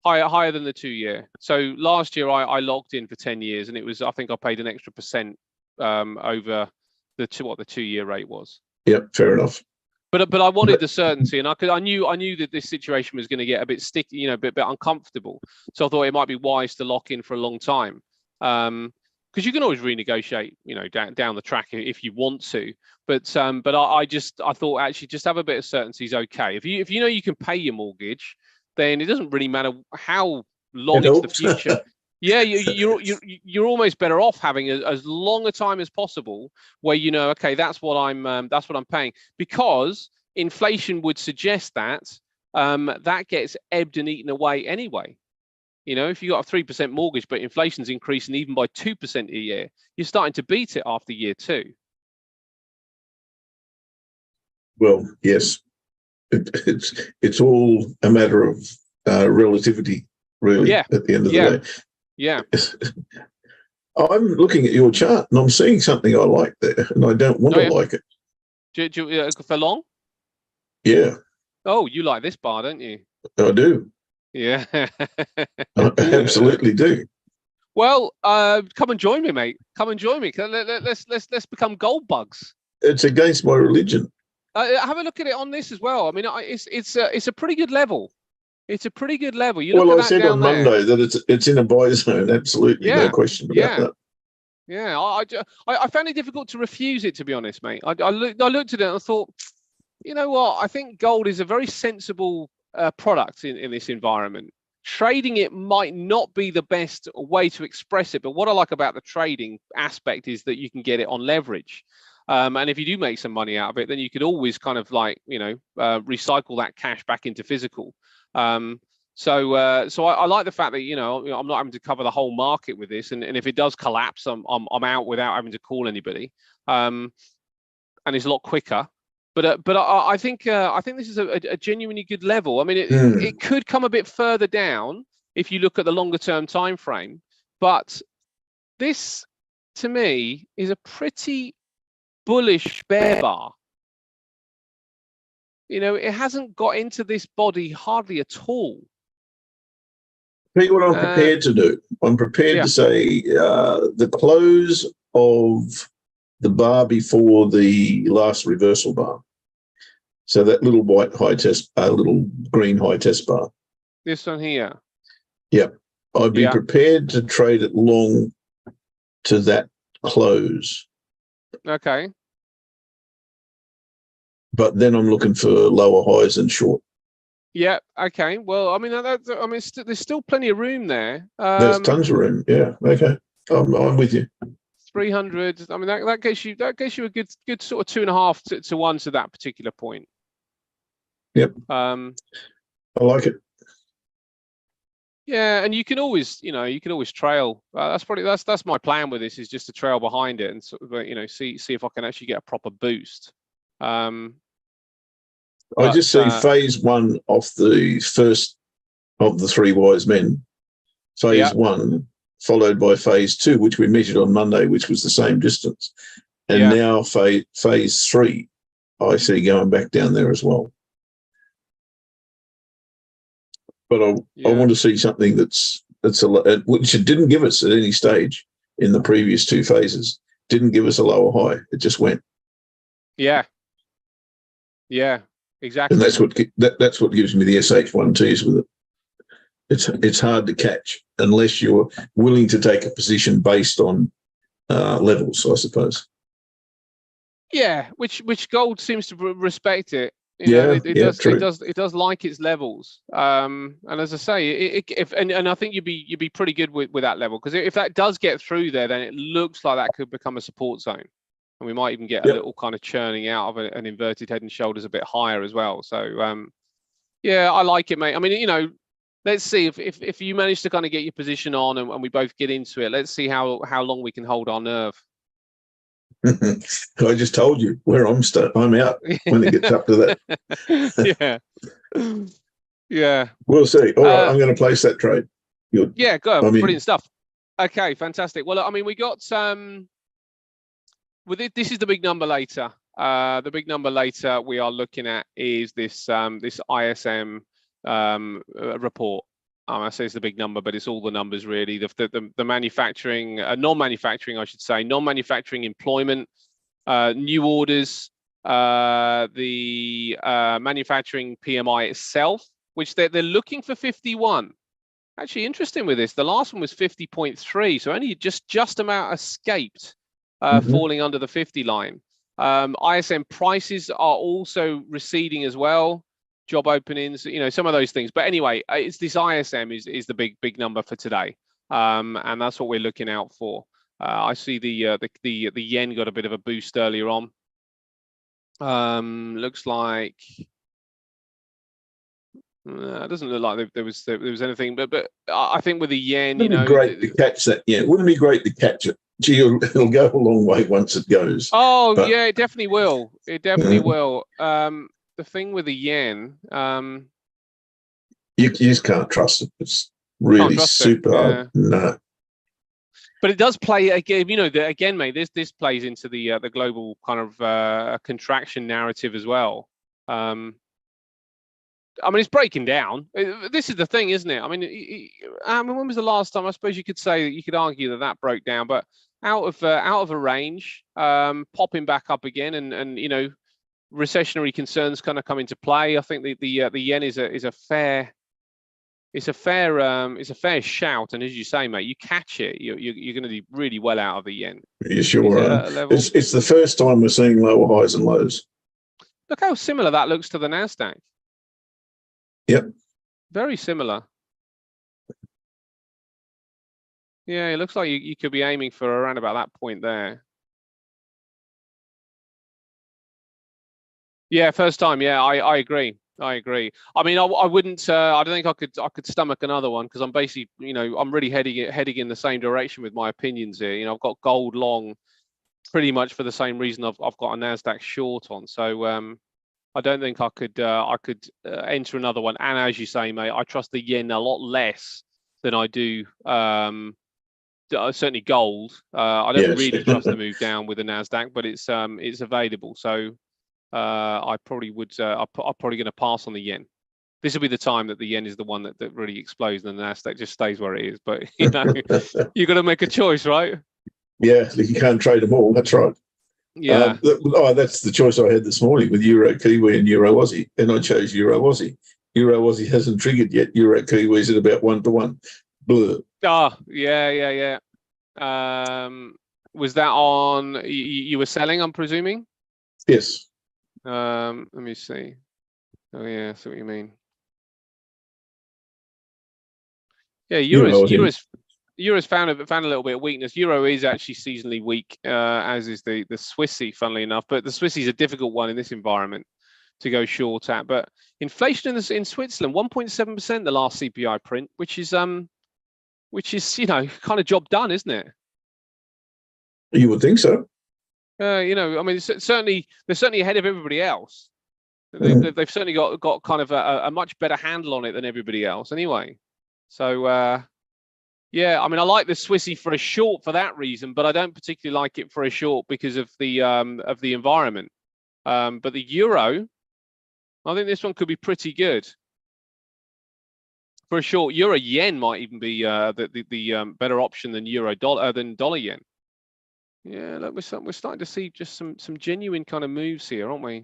Speaker 2: Higher than the 2-year. So last year I locked in for 10 years, and it was, I think I paid an extra % over the 2-year rate was.
Speaker 1: Yep, fair enough.
Speaker 2: But I wanted the certainty, and I knew that this situation was going to get a bit sticky, you know, a bit uncomfortable. So I thought it might be wise to lock in for a long time, because you can always renegotiate, you know, down the track if you want to. But I thought actually just have a bit of certainty is okay. If you know you can pay your mortgage, then it doesn't really matter how long into the future. Yeah, you're almost better off having as long a time as possible where you know, okay, that's what I'm paying, because inflation would suggest that that gets ebbed and eaten away anyway. You know, if you got a 3% mortgage, but inflation's increasing even by 2% a year, you're starting to beat it after year 2.
Speaker 1: Well, yes, it's all a matter of relativity, really.
Speaker 2: Yeah.
Speaker 1: At the end of the day.
Speaker 2: Yeah.
Speaker 1: I'm looking at your chart and I'm seeing something I like there, and I don't want to like it.
Speaker 2: Do you for long?
Speaker 1: Yeah.
Speaker 2: Oh, you like this bar, don't you?
Speaker 1: I do.
Speaker 2: Yeah.
Speaker 1: I absolutely do.
Speaker 2: Well, come and join me, mate. Come and join me. Let's become gold bugs.
Speaker 1: It's against my religion.
Speaker 2: Have a look at it on this as well. I mean, it's a pretty good level. It's a pretty good level. You look
Speaker 1: well,
Speaker 2: at
Speaker 1: I
Speaker 2: that
Speaker 1: said
Speaker 2: down
Speaker 1: on
Speaker 2: there.
Speaker 1: Monday that it's in a buy zone. Absolutely, no question about that.
Speaker 2: Yeah, I found it difficult to refuse it, to be honest, mate. I looked at it and I thought, you know what? I think gold is a very sensible product in this environment. Trading it might not be the best way to express it, but what I like about the trading aspect is that you can get it on leverage. And if you do make some money out of it, then you could always kind of like, you know, recycle that cash back into physical. So I like the fact that, you know, I'm not having to cover the whole market with this, and if it does collapse, I'm out without having to call anybody, and it's a lot quicker. But I think this is a genuinely good level. I mean, it could come a bit further down if you look at the longer term time frame, but this to me is a pretty bullish bear bar. You know, it hasn't got into this body hardly at all.
Speaker 1: Tell you what I'm prepared to do. I'm prepared to say the close of the bar before the last reversal bar. So that little white high test, little green high test bar.
Speaker 2: This one here.
Speaker 1: Yep. I'd be prepared to trade it long to that close.
Speaker 2: Okay.
Speaker 1: But then I'm looking for lower highs and short. Yeah.
Speaker 2: Okay. Well, I mean, there's still plenty of room there.
Speaker 1: There's tons of room. Yeah. Okay. I'm with you.
Speaker 2: 300. I mean, that gets you a good sort of 2.5 to 1 to that particular point.
Speaker 1: Yep. I like it.
Speaker 2: Yeah, and you can always trail. That's my plan with this, is just to trail behind it and sort of, you know, see if I can actually get a proper boost. I
Speaker 1: just see phase 1 off the first of the 3 wise men. Phase 1 followed by phase 2, which we measured on Monday, which was the same distance, and now phase 3 I see going back down there as well. But I want to see something that's which it didn't give us at any stage in the previous 2 phases. Didn't give us a lower high. It just went. Yeah, exactly. And that's what gives me the SH1Ts with it. It's hard to catch unless you're willing to take a position based on levels, I suppose.
Speaker 2: Yeah, which gold seems to respect it. You know,
Speaker 1: Yeah, yeah, true.
Speaker 2: it does like its levels. And as I say, and I think you'd be pretty good with that level, because if that does get through there, then it looks like that could become a support zone, and we might even get a
Speaker 1: Yep.
Speaker 2: little kind of churning out of an inverted head and shoulders a bit higher as well. So yeah, I like it, mate. I mean, you know, let's see if you manage to kind of get your position on, and we both get into it. Let's see how long we can hold our nerve.
Speaker 1: I just told you where I'm out when it gets up to that.
Speaker 2: Yeah. Yeah.
Speaker 1: We'll see. All right, I'm going to place that trade. Good.
Speaker 2: Yeah, go.
Speaker 1: I mean,
Speaker 2: Brilliant stuff. Okay, fantastic. Well, I mean, we got with it, this is the big number later. The big number later we are looking at is this this ISM report. I say it's the big number, but it's all the numbers really. The manufacturing, non-manufacturing, I should say, non-manufacturing employment, new orders, the manufacturing PMI itself, which they're looking for 51. Actually, interesting with this, the last one was 50.3, so only just about escaped falling under the 50 line. ISM prices are also receding as well. Job openings, you know, some of those things. But anyway, it's this ISM is the big number for today, and that's what we're looking out for. I see the yen got a bit of a boost earlier on. Looks like it doesn't look like there was anything, but I think with the yen, you know,
Speaker 1: great to catch that. Yeah, wouldn't it be great to catch it? Gee, it'll go a long way once it goes.
Speaker 2: Oh, but yeah, it definitely will. It definitely will. The thing with the yen,
Speaker 1: you just can't trust it. It's really super hard. No.
Speaker 2: But it does play again. You know, again, mate. This plays into the global kind of contraction narrative as well. I mean, it's breaking down. This is the thing, isn't it? I mean, when was the last time? I suppose you could say that you could argue that broke down, but out of a range, popping back up again, and you know, recessionary concerns kind of come into play. I think the yen is a fair. It's a fair shout, and as you say, mate, you catch it, you're going to do really well out of the yen.
Speaker 1: You sure are. It's the first time we're seeing lower highs and lows.
Speaker 2: Look how similar that looks to the Nasdaq.
Speaker 1: Yep.
Speaker 2: Very similar. Yeah, it looks like you could be aiming for around about that point there. Yeah, first time. Yeah, I agree. I agree. I mean, I wouldn't. I don't think I could stomach another one, because I'm basically, you know, I'm really heading in the same direction with my opinions here. You know, I've got gold long, pretty much for the same reason I've got a Nasdaq short on. So I don't think I could enter another one. And as you say, mate, I trust the yen a lot less than I do certainly gold. I don't really trust the move down with the Nasdaq, but it's available. So. I probably would. I'm probably going to pass on the yen. This will be the time that the yen is the one that really explodes, and the Nasdaq just stays where it is. But you know, you got to make a choice, right?
Speaker 1: Yeah, you can't trade them all. That's right.
Speaker 2: Yeah.
Speaker 1: That's the choice I had this morning with Euro Kiwi and Euro Aussie, and I chose Euro Aussie. Euro Aussie hasn't triggered yet. Euro Kiwi is at about 1-to-1. Blur.
Speaker 2: Oh, yeah. Was that on? You were selling, I'm presuming.
Speaker 1: Yes.
Speaker 2: Let me see. Oh yeah, I see what you mean. Yeah, Euro's found a little bit of weakness. Euro is actually seasonally weak, as is the Swissy, funnily enough. But the Swissy is a difficult one in this environment to go short at. But inflation in Switzerland, 1.7% the last CPI print, which is you know, kind of job done, isn't it?
Speaker 1: You would think so.
Speaker 2: You know, I mean, they're certainly ahead of everybody else. They've certainly got kind of a much better handle on it than everybody else, anyway. So yeah, I mean, I like the Swissy for a short for that reason, but I don't particularly like it for a short because of the environment. But the euro, I think this one could be pretty good for a short. Euro yen might even be the better option than dollar yen. Yeah, look, we're starting to see just some genuine kind of moves here, aren't we?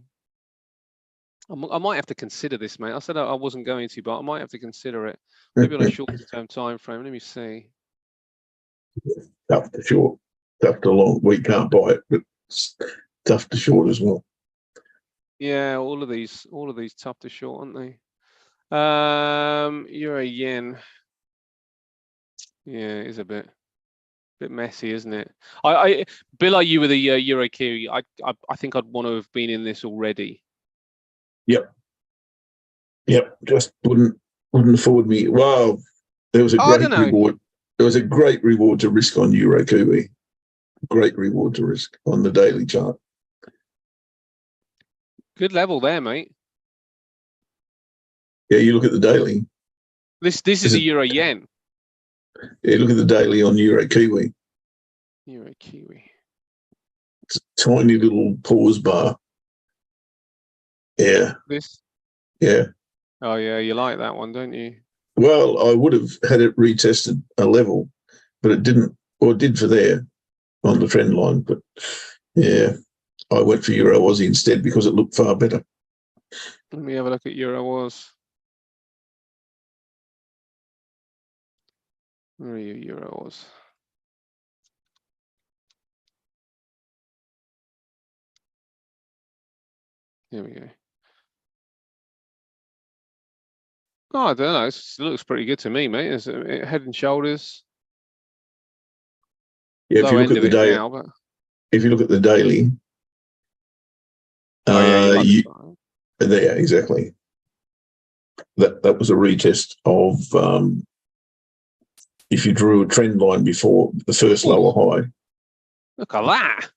Speaker 2: I might have to consider this, mate. I said I wasn't going to, but I might have to consider it. Maybe on a short-term time frame. Let me see.
Speaker 1: Tough to short, tough to long. We can't buy it, but it's tough to short as well.
Speaker 2: Yeah, all of these tough to short, aren't they? Euro yen. Yeah, it is a bit messy, isn't it? Bill, are you with a Euro Kiwi? I think I'd want to have been in this already.
Speaker 1: Yep. Just wouldn't afford me. Wow, there was a great reward. There was a great reward to risk on Euro Kiwi. Great reward to risk on the daily chart.
Speaker 2: Good level there, mate.
Speaker 1: Yeah, you look at the daily.
Speaker 2: This is a Euro yen.
Speaker 1: Yeah, look at the daily on Euro Kiwi.
Speaker 2: Euro Kiwi.
Speaker 1: It's a tiny little pause bar. Yeah.
Speaker 2: This?
Speaker 1: Yeah.
Speaker 2: Oh yeah, you like that one, don't you?
Speaker 1: Well, I would have had it retested a level, but it didn't, or it did for there on the trend line. But yeah, I went for Euro Aussie instead because it looked far better.
Speaker 2: Let me have a look at Euro Oz. Where are you, Euro Oz? Here we go. Oh, I don't know. It looks pretty good to me, mate. It's head and shoulders.
Speaker 1: Yeah, if you look at the day,
Speaker 2: now, but...
Speaker 1: if you look at the daily.
Speaker 2: Oh yeah, you like
Speaker 1: there, exactly. That was a retest of if you drew a trend line before the first lower high.
Speaker 2: Look at that.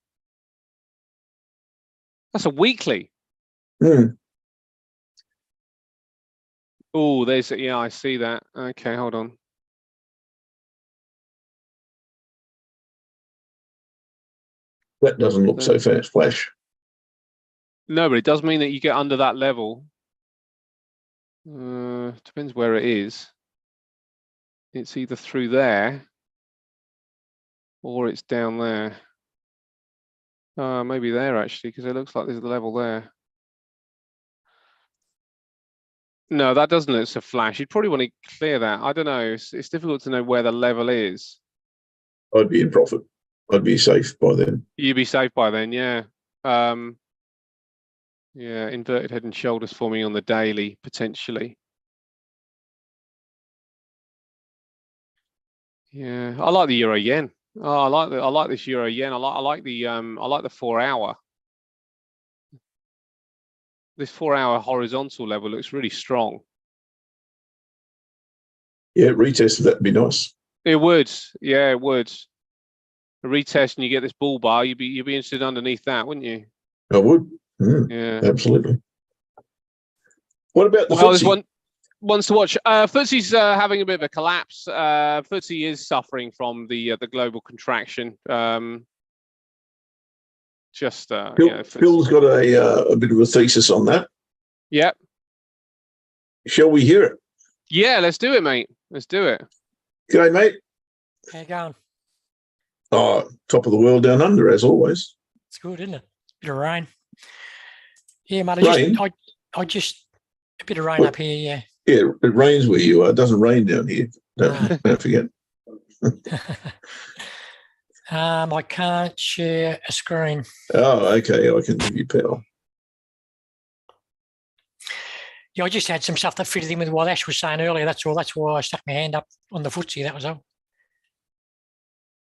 Speaker 2: That's a weekly. Oh, there's, yeah, I see that. Okay, hold on.
Speaker 1: That doesn't look so fast, flash.
Speaker 2: No, but it does mean that you get under that level. Depends where it is. It's either through there or it's down there. Maybe there actually, because it looks like there's the level there. No, that doesn't look so flash. You'd probably want to clear that. I don't know. It's difficult to know where the level is.
Speaker 1: I'd be in profit. I'd be safe by then.
Speaker 2: You'd be safe by then, yeah. Yeah, inverted head and shoulders forming on the daily potentially. Yeah, I like the Euro yen. Oh, I like this Euro yen. I like the 4 hour. This 4 hour horizontal level looks really strong.
Speaker 1: Yeah, retest, that'd be nice.
Speaker 2: It would, yeah, it would. A retest and you get this bull bar, you'd be interested underneath that, wouldn't you?
Speaker 1: I would.
Speaker 2: Yeah,
Speaker 1: absolutely. What about the
Speaker 2: well,
Speaker 1: FTSE?
Speaker 2: there's one ones to watch. FTSE's having a bit of a collapse. FTSE is suffering from the global contraction. Phil's
Speaker 1: got a bit of a thesis on that.
Speaker 2: Yep.
Speaker 1: Shall we hear it?
Speaker 2: Yeah, let's do it, mate. Let's do it.
Speaker 1: G'day, mate.
Speaker 3: How you going?
Speaker 1: Oh, top of the world down under, as always.
Speaker 3: It's good, isn't it? Bit of rain. Yeah, mate. I just a bit of rain up here. Yeah.
Speaker 1: Yeah, it rains where you are. It doesn't rain down here. Don't forget.
Speaker 3: I can't share a screen.
Speaker 1: Oh, okay. I can give you power.
Speaker 3: Yeah, I just had some stuff that fitted in with what Ash was saying earlier. That's all. That's why I stuck my hand up on the FTSE. That was all.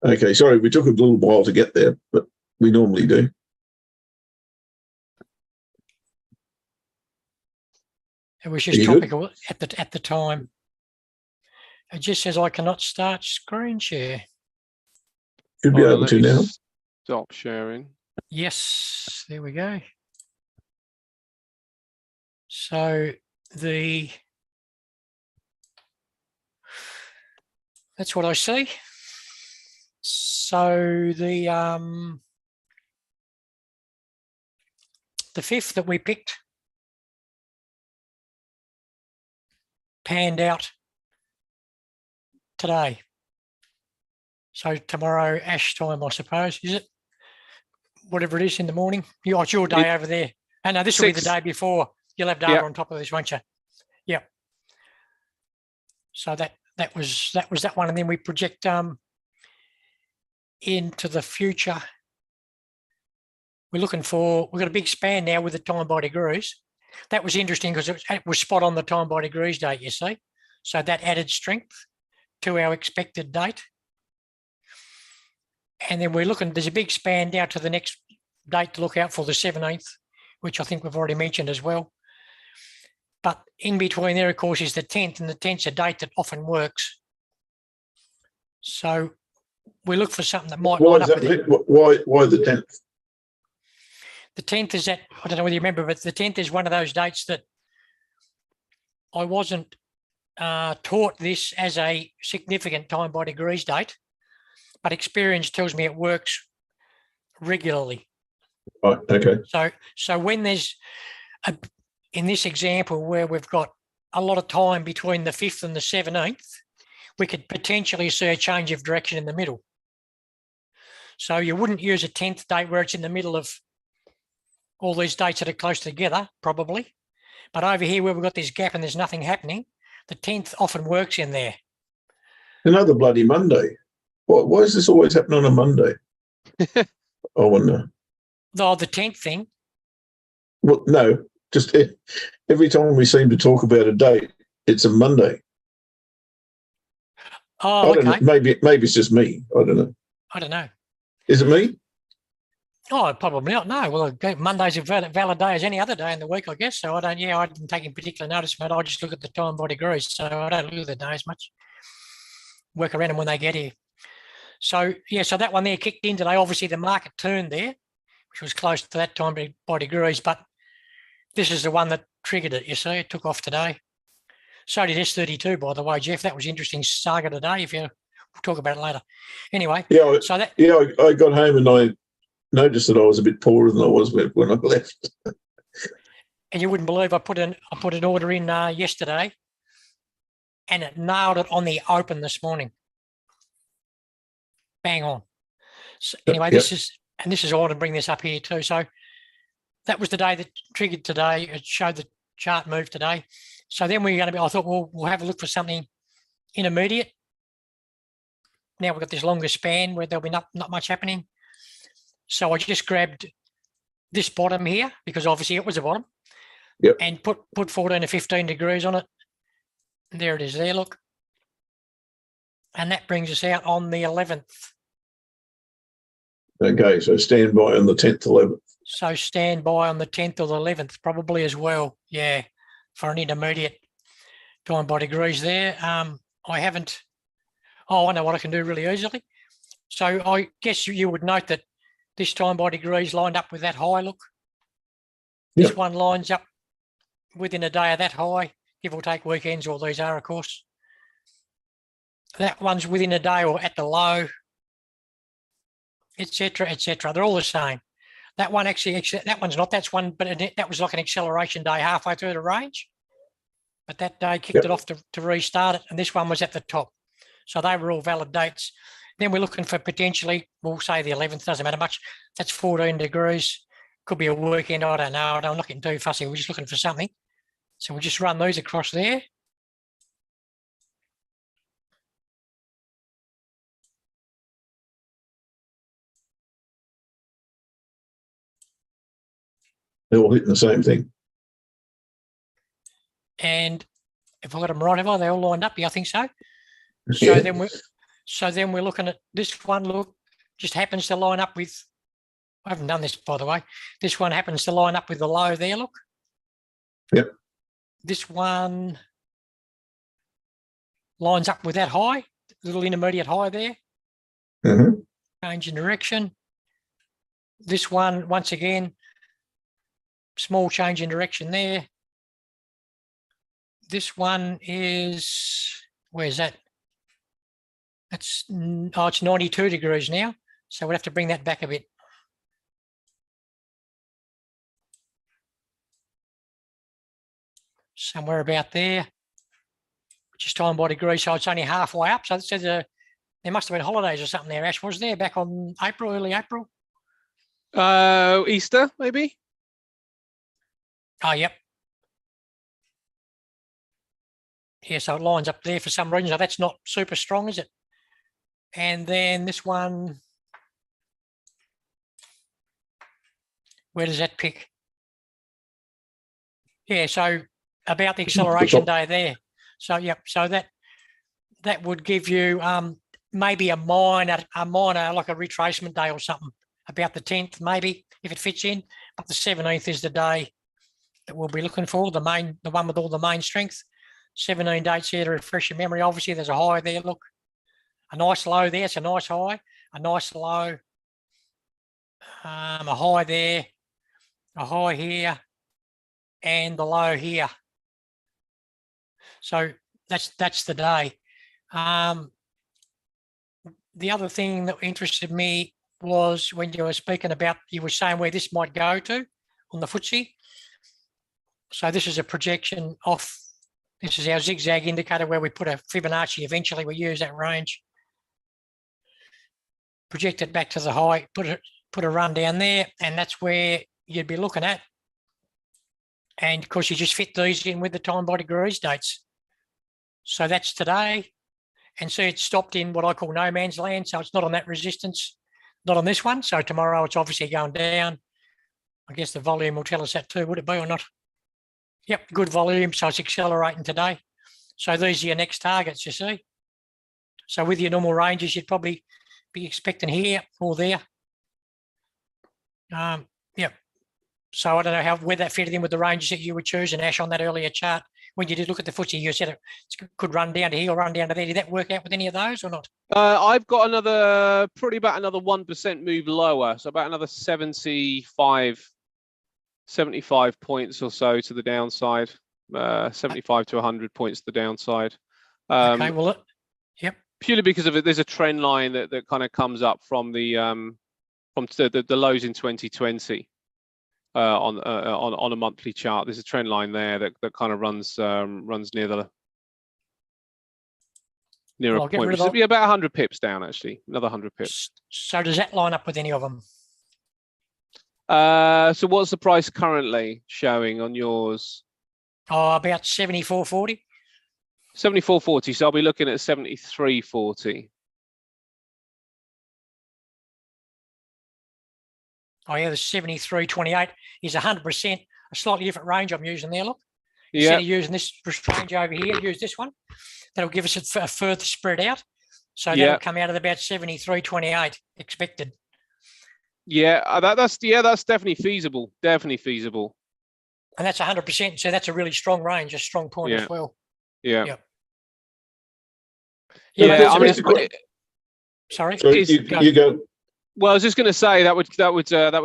Speaker 1: Okay, sorry, we took a little while to get there, but we normally do.
Speaker 3: It was just topical at the time. It just says I cannot start screen share.
Speaker 1: Should be able to now.
Speaker 2: Stop sharing.
Speaker 3: Yes, there we go. So that's what I see. So the fifth that we picked panned out today. So tomorrow, Ash time, I suppose, is it? Whatever it is in the morning. It's your day over there. And no, this will be the day before. You'll have data on top of this, won't you? Yeah. So that was that one, and then we project into the future we've got a big span now with the time by degrees. That was interesting because it was spot on the time by degrees date, you see. So that added strength to our expected date. And then we're looking, there's a big span down to the next date to look out for, the 17th, which I think we've already mentioned as well. But in between there, of course, is the 10th, and the 10th's a date that often works. So we look for something that might line up with it.
Speaker 1: Why the 10th?
Speaker 3: The 10th is that, I don't know whether you remember, but the 10th is one of those dates that I wasn't taught this as a significant time by degrees date, but experience tells me it works regularly.
Speaker 1: Right, okay.
Speaker 3: So when there's, in this example where we've got a lot of time between the 5th and the 17th, we could potentially see a change of direction in the middle. So you wouldn't use a 10th date where it's in the middle of all these dates that are close together, probably. But over here where we've got this gap and there's nothing happening, the 10th often works in there.
Speaker 1: Another bloody Monday. Why is this always happening on a Monday? I wonder.
Speaker 3: Oh, the 10th thing?
Speaker 1: Well, no, just every time we seem to talk about a date, it's a Monday.
Speaker 3: Oh, okay.
Speaker 1: Know, maybe it's just me. I don't know.
Speaker 3: I don't know.
Speaker 1: Is it me?
Speaker 3: Oh, probably not. No. Well, Monday's a valid day as any other day in the week, I guess. So I didn't take in particular notice, but I just look at the time by degrees. So I don't look at the days much. Work around them when they get here. So, yeah, so that one there kicked in today. Obviously, the market turned there, which was close to that time by degrees, but this is the one that triggered it, you see. It took off today. So did S32, by the way, Jeff. That was interesting saga today. We'll talk about it later. Anyway,
Speaker 1: I got home and I noticed that I was a bit poorer than I was when I left.
Speaker 3: And you wouldn't believe I put an order in yesterday, and it nailed it on the open this morning. Bang on. So anyway, this is I want to bring this up here too. So that was the day that triggered today. It showed the chart move today. So then I thought, well, we'll have a look for something intermediate. Now we've got this longer span where there'll be not much happening. So I just grabbed this bottom here because obviously it was a bottom.
Speaker 1: Yep.
Speaker 3: And put 14 to 15 degrees on it. And there it is there, look. And that brings us out on the 11th.
Speaker 1: Okay, so stand by on the 10th, 11th.
Speaker 3: So stand by on the 10th or the 11th probably as well. Yeah, for an intermediate time by degrees there. I know what I can do really easily. So I guess you would note that this time by degrees lined up with that high, look. This one lines up within a day of that high, give or take weekends, all these are, of course. That one's within a day or at the low, etc., etc. They're all the same. That one actually, that one's not, that's one, but that was like an acceleration day halfway through the range. But that day kicked it off to restart it, and this one was at the top. So they were all valid dates. Then we're looking for potentially, we'll say the 11th, doesn't matter much. That's 14 degrees. Could be a weekend, I don't know. I'm not getting too fussy. We're just looking for something. So we'll just run those across there.
Speaker 1: They're all hitting the same thing.
Speaker 3: And if I got them right, have they all lined up? Yeah, I think so.
Speaker 1: Yeah.
Speaker 3: So then we're looking at this one, look, just happens to line up with, I haven't done this, by the way. This one happens to line up with the low there, look.
Speaker 1: Yep.
Speaker 3: This one lines up with that high, little intermediate high there.
Speaker 1: Mm-hmm.
Speaker 3: Change in direction. This one, once again, small change in direction there. This one is, where's that? That's, it's 92 degrees now. So we'll have to bring that back a bit. Somewhere about there, which is time by degrees. So it's only halfway up. So it says there must have been holidays or something there, Ash. Was there back on early April?
Speaker 2: Easter, maybe?
Speaker 3: Oh, yep. Yeah, so it lines up there for some reason. So that's not super strong, is it? And then this one, Where does that pick? Yeah, so about the acceleration day there. So yep, so that would give you maybe a minor like a retracement day or something, about the 10th maybe, if it fits in. But the 17th is the day that we'll be looking for, the one with all the main strength. 17 dates here to refresh your memory. Obviously, there's a high there. Look, a nice low there. It's a nice high, a nice low, a high there, a high here, and the low here. So that's the day. The other thing that interested me was when you were speaking about, you were saying where this might go to on the FTSE. So this is a projection off. This is our zigzag indicator where we put a Fibonacci. Eventually, we use that range. Project it back to the high. Put a run down there, and that's where you'd be looking at. And of course, you just fit these in with the time by degrees dates. So that's today. And so it's stopped in what I call no man's land. So it's not on that resistance, not on this one. So tomorrow it's obviously going down. I guess the volume will tell us that too, would it be or not? Yep, good volume. So it's accelerating today. So these are your next targets, you see. So with your normal ranges, you'd probably be expecting here or there. Yep. So I don't know where that fitted in with the ranges that you were choosing, Ash, on that earlier chart. When you did look at the FTSE, you said it could run down to here or run down to there. Did that work out with any of those or not?
Speaker 2: I've got probably about another 1% move lower. So about another 75 points or so to the downside, 75 to 100 points to the downside.
Speaker 3: Okay, well, yep.
Speaker 2: Purely because of it, there's a trend line that kind of comes up from the lows in 2020 on a monthly chart. There's a trend line there that kind of runs near a point, which is about 100 pips down, actually, another 100 pips.
Speaker 3: So does that line up with any of them?
Speaker 2: So what's the price currently showing on yours?
Speaker 3: Oh, about 74.40.
Speaker 2: 74.40. So I'll be looking at 73.40.
Speaker 3: Oh yeah, the 73.28 is 100%, a slightly different range I'm using there, look.
Speaker 2: Yeah.
Speaker 3: Instead of using this range over here, use this one. That'll give us a further spread out. So that'll come out at about 73.28 expected.
Speaker 2: Yeah, that's definitely feasible. Definitely feasible.
Speaker 3: And that's 100%. So that's a really strong range, a strong point as well.
Speaker 2: Yeah.
Speaker 3: Yep.
Speaker 2: Yeah. I mean,
Speaker 3: sorry.
Speaker 1: You go.
Speaker 2: Well, I was just going to say that would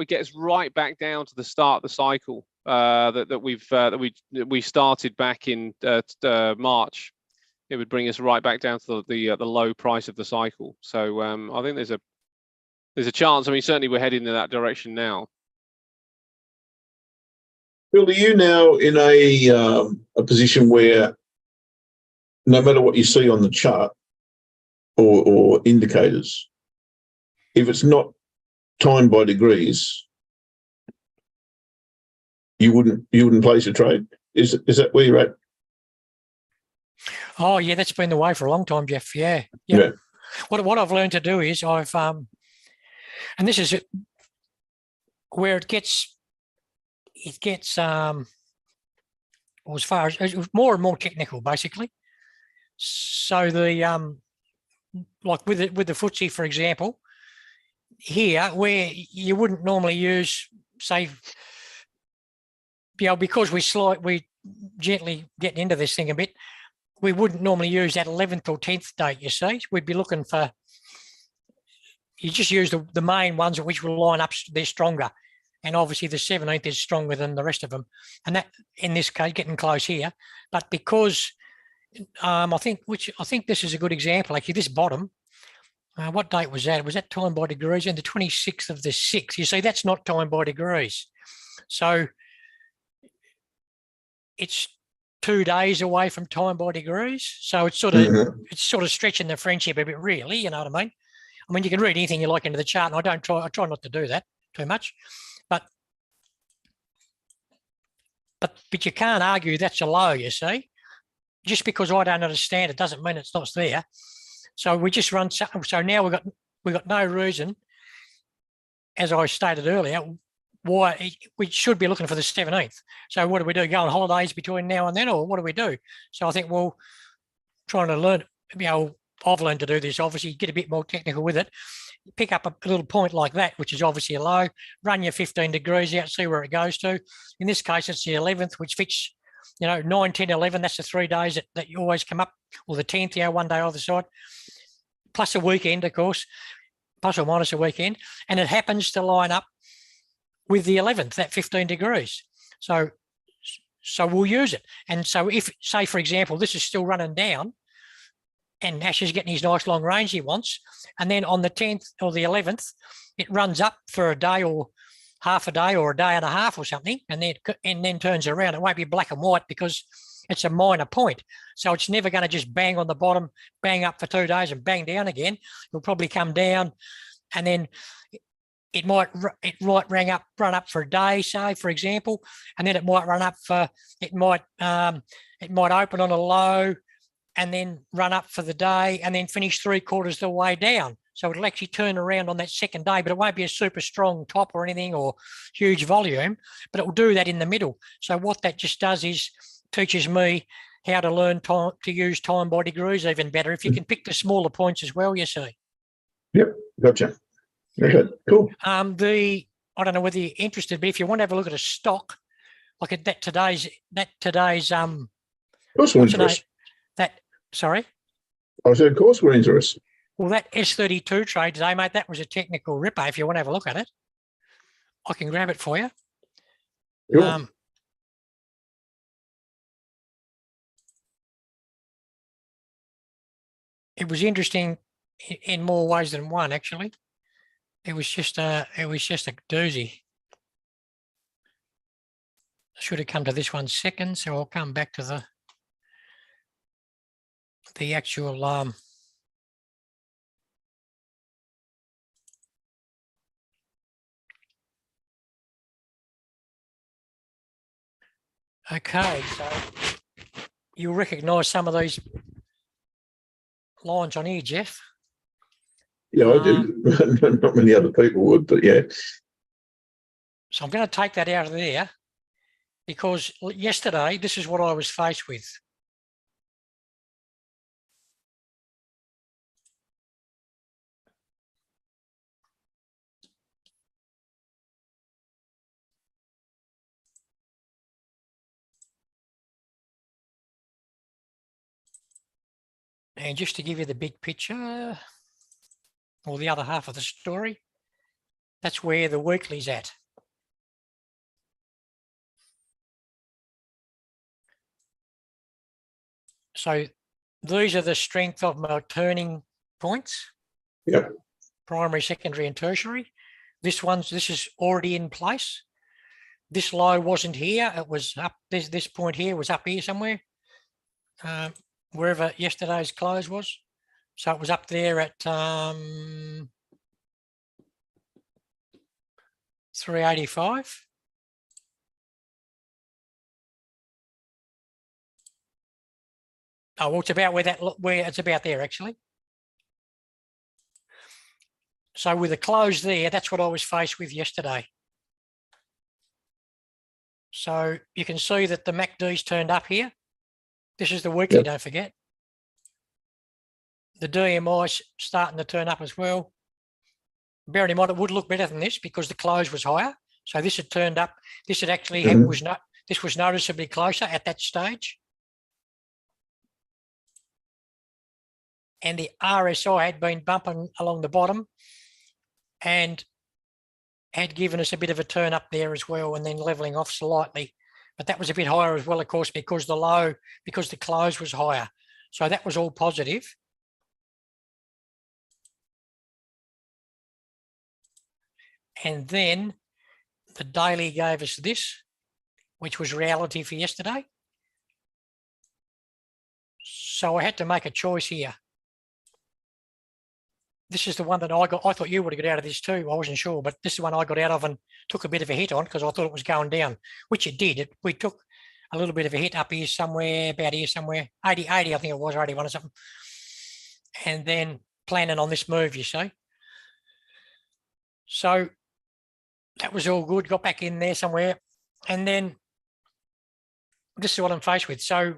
Speaker 2: get us right back down to the start of the cycle that we started back in March. It would bring us right back down to the low price of the cycle. So I think there's a chance. I mean, certainly we're heading in that direction now.
Speaker 1: Bill, are you now in a position where no matter what you see on the chart or indicators, if it's not timed by degrees, you wouldn't place a trade? Is that where you're at?
Speaker 3: Oh yeah, that's been the way for a long time, Jeff. Yeah. What I've learned to do is I've and this is where it gets well, as far as it was more and more technical, basically. So the like with the FTSE, for example, here where you wouldn't normally use, say, because we gently getting into this thing a bit, we wouldn't normally use that 11th or 10th date, you see. We'd be looking for, you just use the main ones which will line up, they're stronger. And obviously the 17th is stronger than the rest of them. And that, in this case, getting close here. But because I think this is a good example, actually, this bottom, what date was that? Was that time by degrees? And the 26th of the 6th. You see, that's not time by degrees. So it's 2 days away from time by degrees. So it's sort of stretching the friendship a bit, really, you know what I mean? I mean, you can read anything you like into the chart, and I try not to do that too much. But you can't argue that's a low, you see. Just because I don't understand it doesn't mean it's not there. So we just run. So now we've got no reason, as I stated earlier, we should be looking for the 17th. So what do we do? Go on holidays between now and then, or what do we do? So I think we'll trying to learn, I've learned to do this, obviously get a bit more technical with it. Pick up a little point like that, which is obviously a low, run your 15 degrees out, see where it goes to. In this case, it's the 11th, which fits, 9, 10, 11. That's the 3 days that you always come up, or the 10th, one day either side, plus a weekend, of course, plus or minus a weekend. And it happens to line up with the 11th, that 15 degrees. So we'll use it. And so if, say, for example, this is still running down, and Ash is getting his nice long range he wants, and then on the 10th or the 11th, it runs up for a day or half a day or a day and a half or something, and then turns around. It won't be black and white because it's a minor point. So it's never going to just bang on the bottom, bang up for 2 days and bang down again. It'll probably come down, and then it might run up for a day, say, for example, and then it might run up for, it might open on a low, and then run up for the day, and then finish 3/4 of the way down. So it'll actually turn around on that second day, but it won't be a super strong top or anything or huge volume, but it will do that in the middle. So what that just does is teaches me how to learn to use time by degrees even better. If you can pick the smaller points as well, you see.
Speaker 1: Yep, gotcha. Okay, cool.
Speaker 3: I don't know whether you're interested, but if you want to have a look at a stock, like at today's
Speaker 1: Of course we're interested.
Speaker 3: Sorry?
Speaker 1: I said, of course we're interested.
Speaker 3: Well, that S32 trade today, mate, that was a technical ripper. If you want to have a look at it, I can grab it for you.
Speaker 1: Cool.
Speaker 3: It was interesting in more ways than one, actually. It was just a doozy. I should have come to this one second, so I'll come back to the actual okay, so you'll recognize some of these lines on here, Jeff.
Speaker 1: Yeah, I do. Not many other people would, but yeah.
Speaker 3: So I'm going to take that out of there because yesterday, this is what I was faced with. And just to give you the big picture, or the other half of the story, that's where the weekly's at. So these are the strength of my turning points.
Speaker 1: Yep.
Speaker 3: Primary, secondary, and tertiary. This is already in place. This low wasn't here. It was up. This point here was up here somewhere, wherever yesterday's close was. So it was up there at 385. Oh, well, it's about where it's about there actually. So with a close there, that's what I was faced with yesterday. So you can see that the MACD's turned up here. This is the weekly, yep. Don't forget. The DMI's starting to turn up as well. Bearing in mind, it would look better than this because the close was higher. So this had turned up. This had actually this was noticeably closer at that stage. And the RSI had been bumping along the bottom and had given us a bit of a turn up there as well, and then leveling off slightly. But that was a bit higher as well, of course, because the close was higher. So that was all positive. And then the daily gave us this, which was reality for yesterday. So I had to make a choice here. This is the one that I got. I thought you would have got out of this too. I wasn't sure, but this is the one I got out of and took a bit of a hit on because I thought it was going down, which it did. We took a little bit of a hit up here somewhere, about here somewhere, 80, I think it was, or 81 or something. And then planning on this move, you see. So that was all good. Got back in there somewhere. And then this is what I'm faced with. So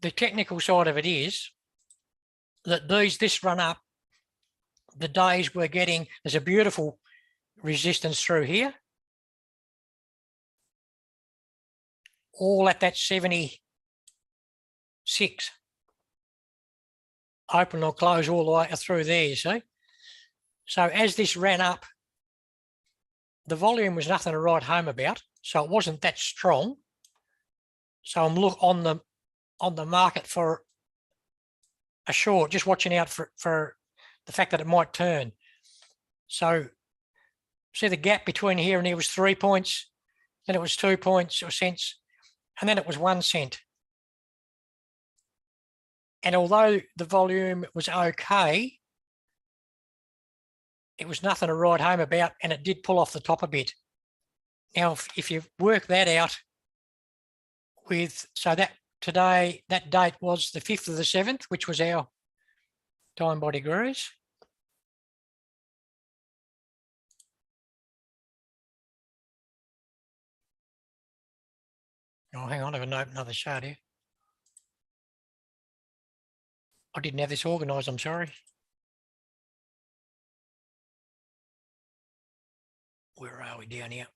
Speaker 3: the technical side of it is that this run up, the days we're getting, there's a beautiful resistance through here. All at that 76. Open or close all the way through there, you see. So as this ran up, the volume was nothing to write home about. So it wasn't that strong. So I'm on the market for a short, just watching out for the fact that it might turn. So see the gap between here and here was 3 points, then it was 2 points or cents, and then it was 1 cent. And although the volume was okay, it was nothing to write home about, and it did pull off the top a bit. Now, if you work that out so that today, that date was the 5th of the 7th, which was our time by degrees. Oh, hang on, I haven't opened another chart here. I didn't have this organised, I'm sorry. Where are we down here?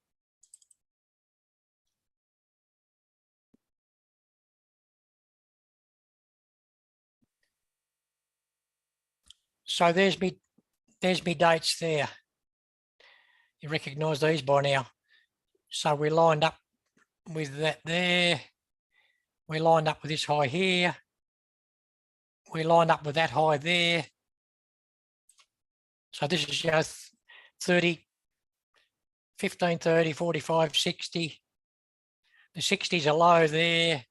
Speaker 3: So there's me dates there. You recognise these by now. So we lined up with that there. We lined up with this high here. We lined up with that high there. So this is just 30, 15, 30, 45, 60. The 60s are low there.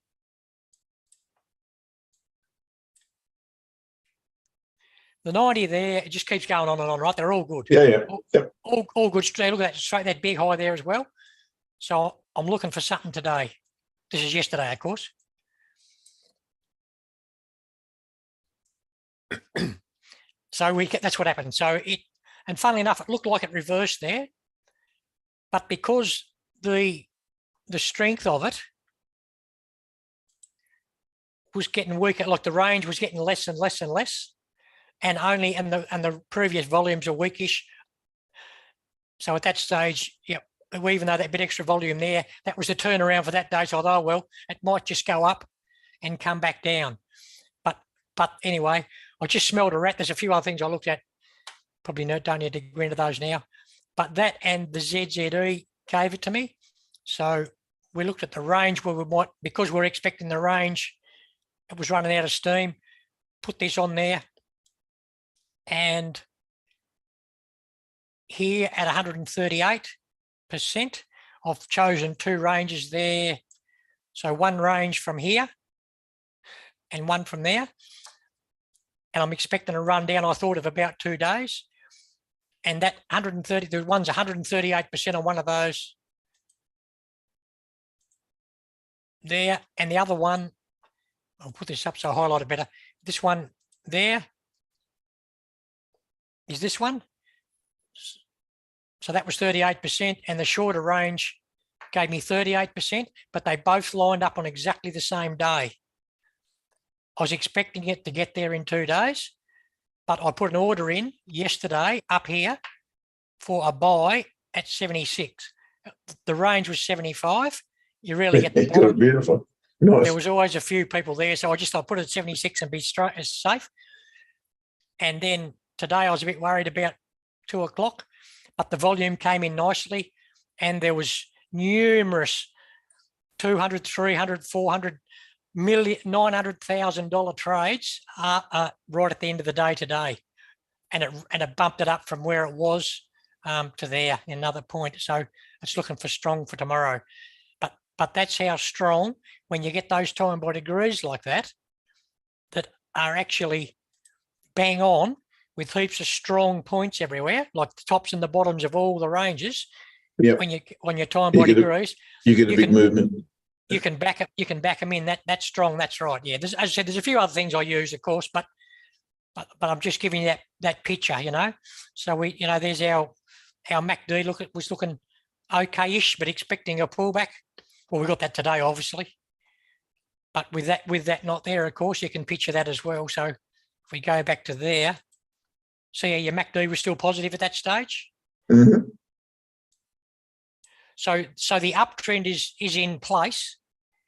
Speaker 3: The 90 there, it just keeps going on and on, right? They're all good.
Speaker 1: Yeah.
Speaker 3: All good. Look at that, straight, that big high there as well. So I'm looking for something today. This is yesterday, of course. So that's what happened. So and funnily enough, it looked like it reversed there, but because the strength of it was getting weaker, like the range was getting less and less and less, and the previous volumes are weakish. So at that stage, yeah, even though that bit extra volume there, that was the turnaround for that day. So I thought, oh, well, it might just go up and come back down. But anyway, I just smelled a rat. There's a few other things I looked at. Probably don't need to go into those now. But that and the ZZE gave it to me. So we looked at the range where we might, because we're expecting the range, it was running out of steam, put this on there. And here at 138%, I've chosen 2 ranges there. So one range from here and one from there. And I'm expecting a run down, I thought, of about 2 days. And that 130, the one's 138% on one of those there. And the other one, I'll put this up so I highlight it better. This one there is this one. So that was 38%, and the shorter range gave me 38%, but they both lined up on exactly the same day. I was expecting it to get there in 2 days, but I put an order in yesterday up here for a buy at 76. The range was 75. You really get the bottom.
Speaker 1: Beautiful. Nice.
Speaker 3: There was always a few people there, so I put it at 76 and be straight as safe. And then today I was a bit worried about 2 o'clock, but the volume came in nicely, and there was numerous 200, 300, 400 million, $900,000 trades right at the end of the day today, and it bumped it up from where it was to there, another point. So it's looking for strong for tomorrow. But that's how strong, when you get those time by degrees like that are actually bang on with heaps of strong points everywhere, like the tops and the bottoms of all the ranges.
Speaker 1: Yeah.
Speaker 3: When you time by degrees,
Speaker 1: you get a big movement.
Speaker 3: You can back it. You can back them in. That's strong. That's right. Yeah. As I said, there's a few other things I use, of course, but I'm just giving you that picture. So there's our our MACD was looking okay-ish, but expecting a pullback. Well, we got that today, obviously. But with that not there, of course, you can picture that as well. So if we go back to there, see how your MACD was still positive at that stage.
Speaker 1: Mm-hmm.
Speaker 3: So the uptrend is in place.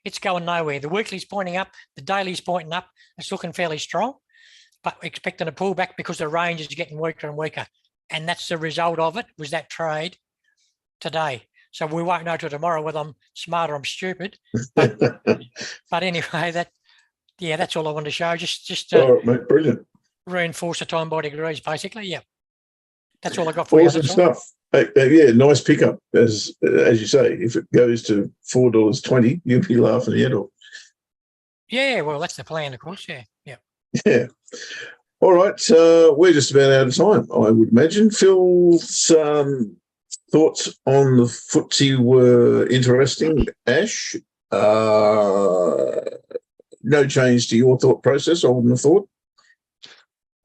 Speaker 3: It's going nowhere. The weekly's pointing up, the daily's pointing up. It's looking fairly strong, but expecting a pullback because the range is getting weaker and weaker. And that's the result of it, was that trade today. So we won't know till tomorrow whether I'm smart or I'm stupid. But, but anyway, that's all I wanted to show. Just to
Speaker 1: all right, mate, brilliant.
Speaker 3: Reinforce the time by degrees, basically. Yeah. That's all I got for you.
Speaker 1: Awesome stuff. Nice pickup. As you say, if it goes to $4.20, you'll be laughing your head off.
Speaker 3: Yeah, well, that's the plan, of course. Yeah.
Speaker 1: Yeah. All right. We're just about out of time, I would imagine. Phil's thoughts on the FTSE were interesting. Ash, no change to your thought process, I wouldn't have thought.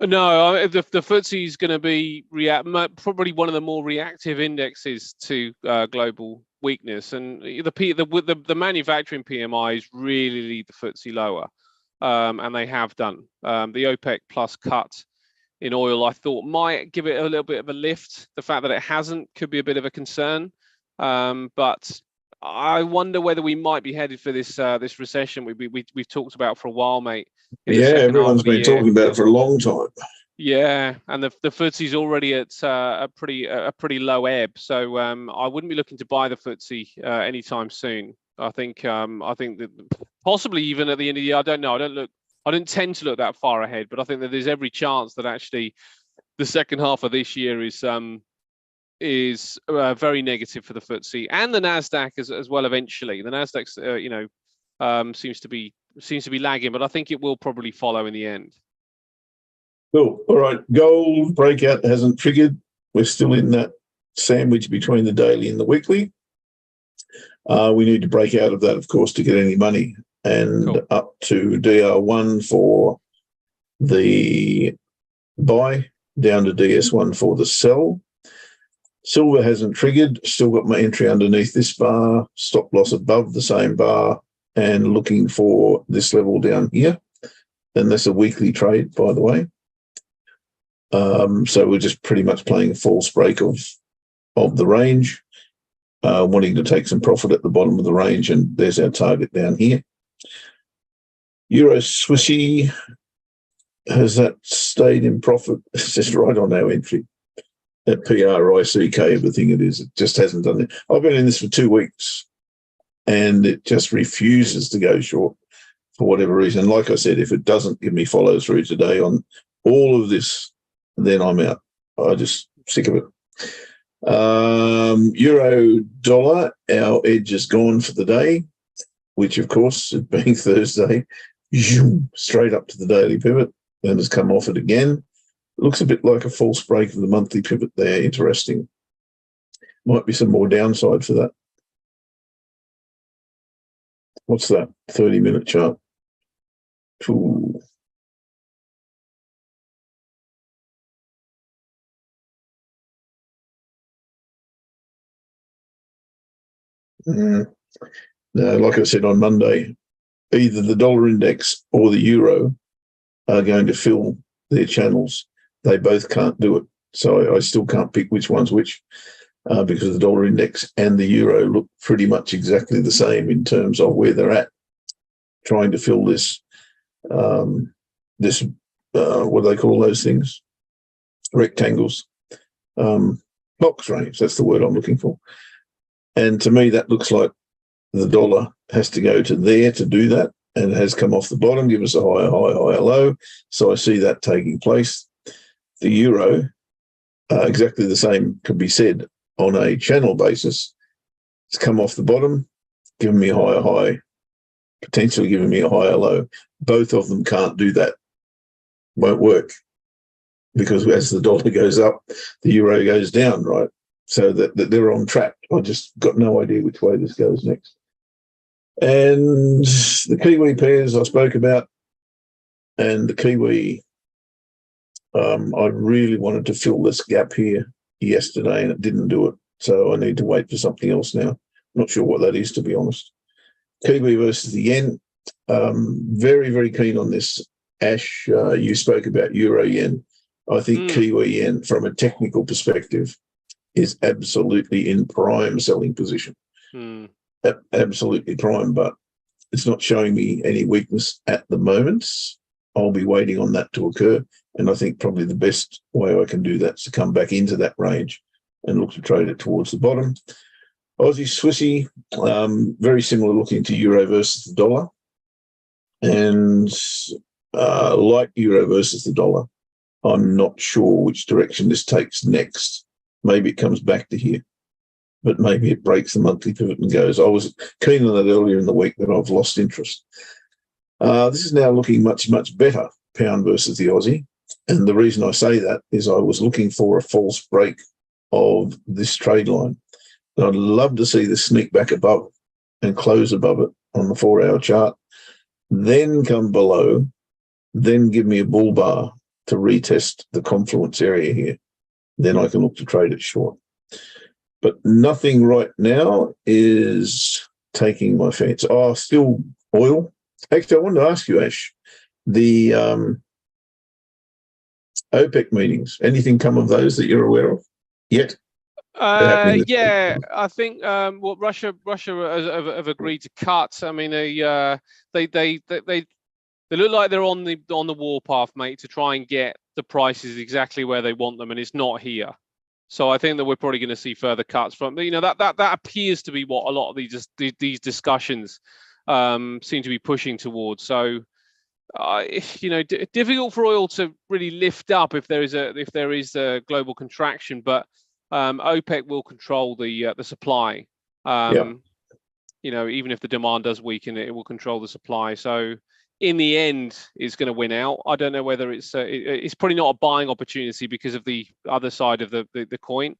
Speaker 2: No, the FTSE is going to be probably one of the more reactive indexes to global weakness, and the manufacturing PMIs really lead the FTSE lower, and they have done. The OPEC plus cut in oil, I thought, might give it a little bit of a lift. The fact that it hasn't could be a bit of a concern, but I wonder whether we might be headed for this recession we've talked about for a while, mate.
Speaker 1: Yeah, everyone's been talking about it for a long time.
Speaker 2: Yeah, and the FTSE's already at a pretty low ebb, so I wouldn't be looking to buy the FTSE anytime soon. I think that possibly even at the end of the year. I don't know. I don't tend to look that far ahead, but I think that there's every chance that actually the second half of this year is very negative for the FTSE and the Nasdaq as well. Eventually, the Nasdaq's seems to be lagging, but I think it will probably follow in the end.
Speaker 1: Cool. All right. Gold breakout hasn't triggered. We're still in that sandwich between the daily and the weekly. We need to break out of that, of course, to get any money, and cool. Up to DR1 for the buy, down to DS1 for the sell. Silver hasn't triggered. Still got my entry underneath this bar, stop loss above the same bar, and looking for this level down here. And that's a weekly trade, by the way. So we're just pretty much playing a false break of the range, wanting to take some profit at the bottom of the range, and there's our target down here. Euro Swissy, has that stayed in profit? It's just right on our entry. That PRICK, everything it is, it just hasn't done it. I've been in this for 2 weeks, and it just refuses to go short for whatever reason. Like I said, if it doesn't give me follow through today on all of this, then I'm out. I'm just sick of it. Euro dollar, our edge is gone for the day, which of course, it being Thursday, straight up to the daily pivot and has come off it again. Looks a bit like a false break of the monthly pivot there. Interesting. Might be some more downside for that. What's that? 30-minute chart. Ooh. No, like I said on Monday, either the dollar index or the euro are going to fill their channels. They both can't do it. So I still can't pick which one's which because the dollar index and the euro look pretty much exactly the same in terms of where they're at, trying to fill this, what do they call those things? Rectangles. Box range, that's the word I'm looking for. And to me, that looks like the dollar has to go to there to do that, and it has come off the bottom, give us a higher high, higher low. So I see that taking place. The euro, exactly the same could be said on a channel basis. It's come off the bottom, giving me a higher high, potentially giving me a higher low. Both of them can't do that. Won't work, because as the dollar goes up, the euro goes down, right? So that they're on track. I just got no idea which way this goes next. And the Kiwi pairs I spoke about, and the Kiwi, I really wanted to fill this gap here yesterday and it didn't do it. So I need to wait for something else now. Not sure what that is, to be honest. Kiwi versus the yen. Very, very keen on this. Ash, you spoke about euro yen. I think Kiwi yen, from a technical perspective, is absolutely in prime selling position. Absolutely prime, but it's not showing me any weakness at the moment. I'll be waiting on that to occur. And I think probably the best way I can do that is to come back into that range and look to trade it towards the bottom. Aussie Swissy, very similar looking to euro versus the dollar. And like euro versus the dollar, I'm not sure which direction this takes next. Maybe it comes back to here, but maybe it breaks the monthly pivot and goes. I was keen on that earlier in the week, but I've lost interest. This is now looking much, much better, pound versus the Aussie. And the reason I say that is I was looking for a false break of this trade line. And I'd love to see this sneak back above and close above it on the 4-hour chart, then come below, then give me a bull bar to retest the confluence area here. Then I can look to trade it short. But nothing right now is taking my fancy. Oh, still oil. Actually, I wanted to ask you, Ash, the OPEC meetings, anything come of those that you're aware of yet?
Speaker 2: Yeah, I think what Russia have agreed to cut. I mean, they look like they're on the warpath, mate, to try and get the prices exactly where they want them, and it's not here. So I think that we're probably going to see further cuts from. You know, that appears to be what a lot of these discussions seem to be pushing towards. So, you know, difficult for oil to really lift up if there is a global contraction, but OPEC will control the supply. You know, even if the demand does weaken, it will control the supply. So in the end, it's going to win out. I don't know whether it's probably not a buying opportunity because of the other side of the coin.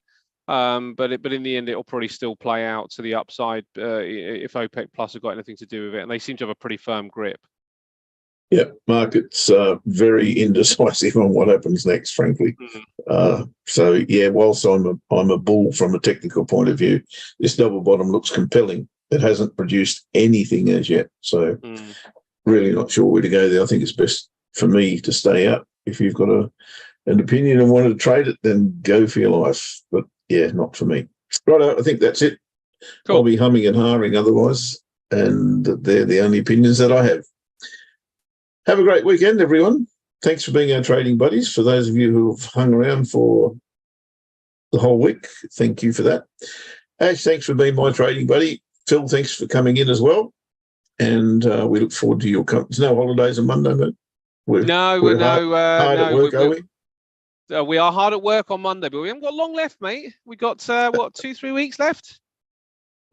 Speaker 2: But in the end, it'll probably still play out to the upside if OPEC Plus have got anything to do with it. And they seem to have a pretty firm grip. Yeah,
Speaker 1: market's very indecisive on what happens next, frankly. So yeah, whilst I'm a bull from a technical point of view, this double bottom looks compelling. It hasn't produced anything as yet, so really not sure where to go there. I think it's best for me to stay out. If you've got an opinion and want to trade it, then go for your life. But yeah, not for me. Right, I think that's it. Cool. I'll be humming and hawing otherwise, and they're the only opinions that I have. Have a great weekend, everyone. Thanks for being our trading buddies. For those of you who have hung around for the whole week, thank you for that. Ash, thanks for being my trading buddy. Phil, thanks for coming in as well. And we look forward to your company. No holidays on Monday, mate? We're hard at work, are we?
Speaker 2: We are hard at work on Monday, but we haven't got long left, mate. We got, 2-3 weeks left?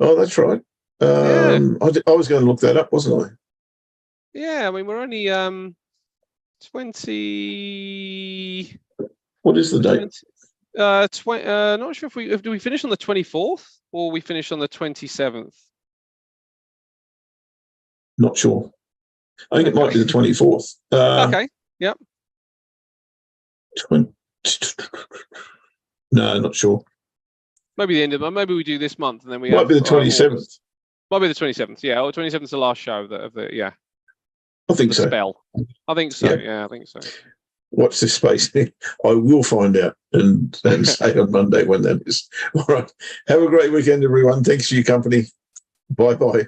Speaker 1: Oh, that's right. I was going to look that up, wasn't I?
Speaker 2: Yeah, I mean, we're only 20.
Speaker 1: What is the date?
Speaker 2: Not sure if do we finish on the 24th or we finish on the 27th?
Speaker 1: Not sure. I think it might be the 24th.
Speaker 2: Okay. Yep.
Speaker 1: No, not sure.
Speaker 2: Maybe the end of maybe we do this month and then we
Speaker 1: might be the 27th.
Speaker 2: Might be the 27th. Yeah, or 27th is the last show of the yeah.
Speaker 1: I think so.
Speaker 2: Spell. I think so. Yeah, I think so.
Speaker 1: Watch this space. I will find out and say on Monday when that is. All right. Have a great weekend, everyone. Thanks for your company. Bye-bye.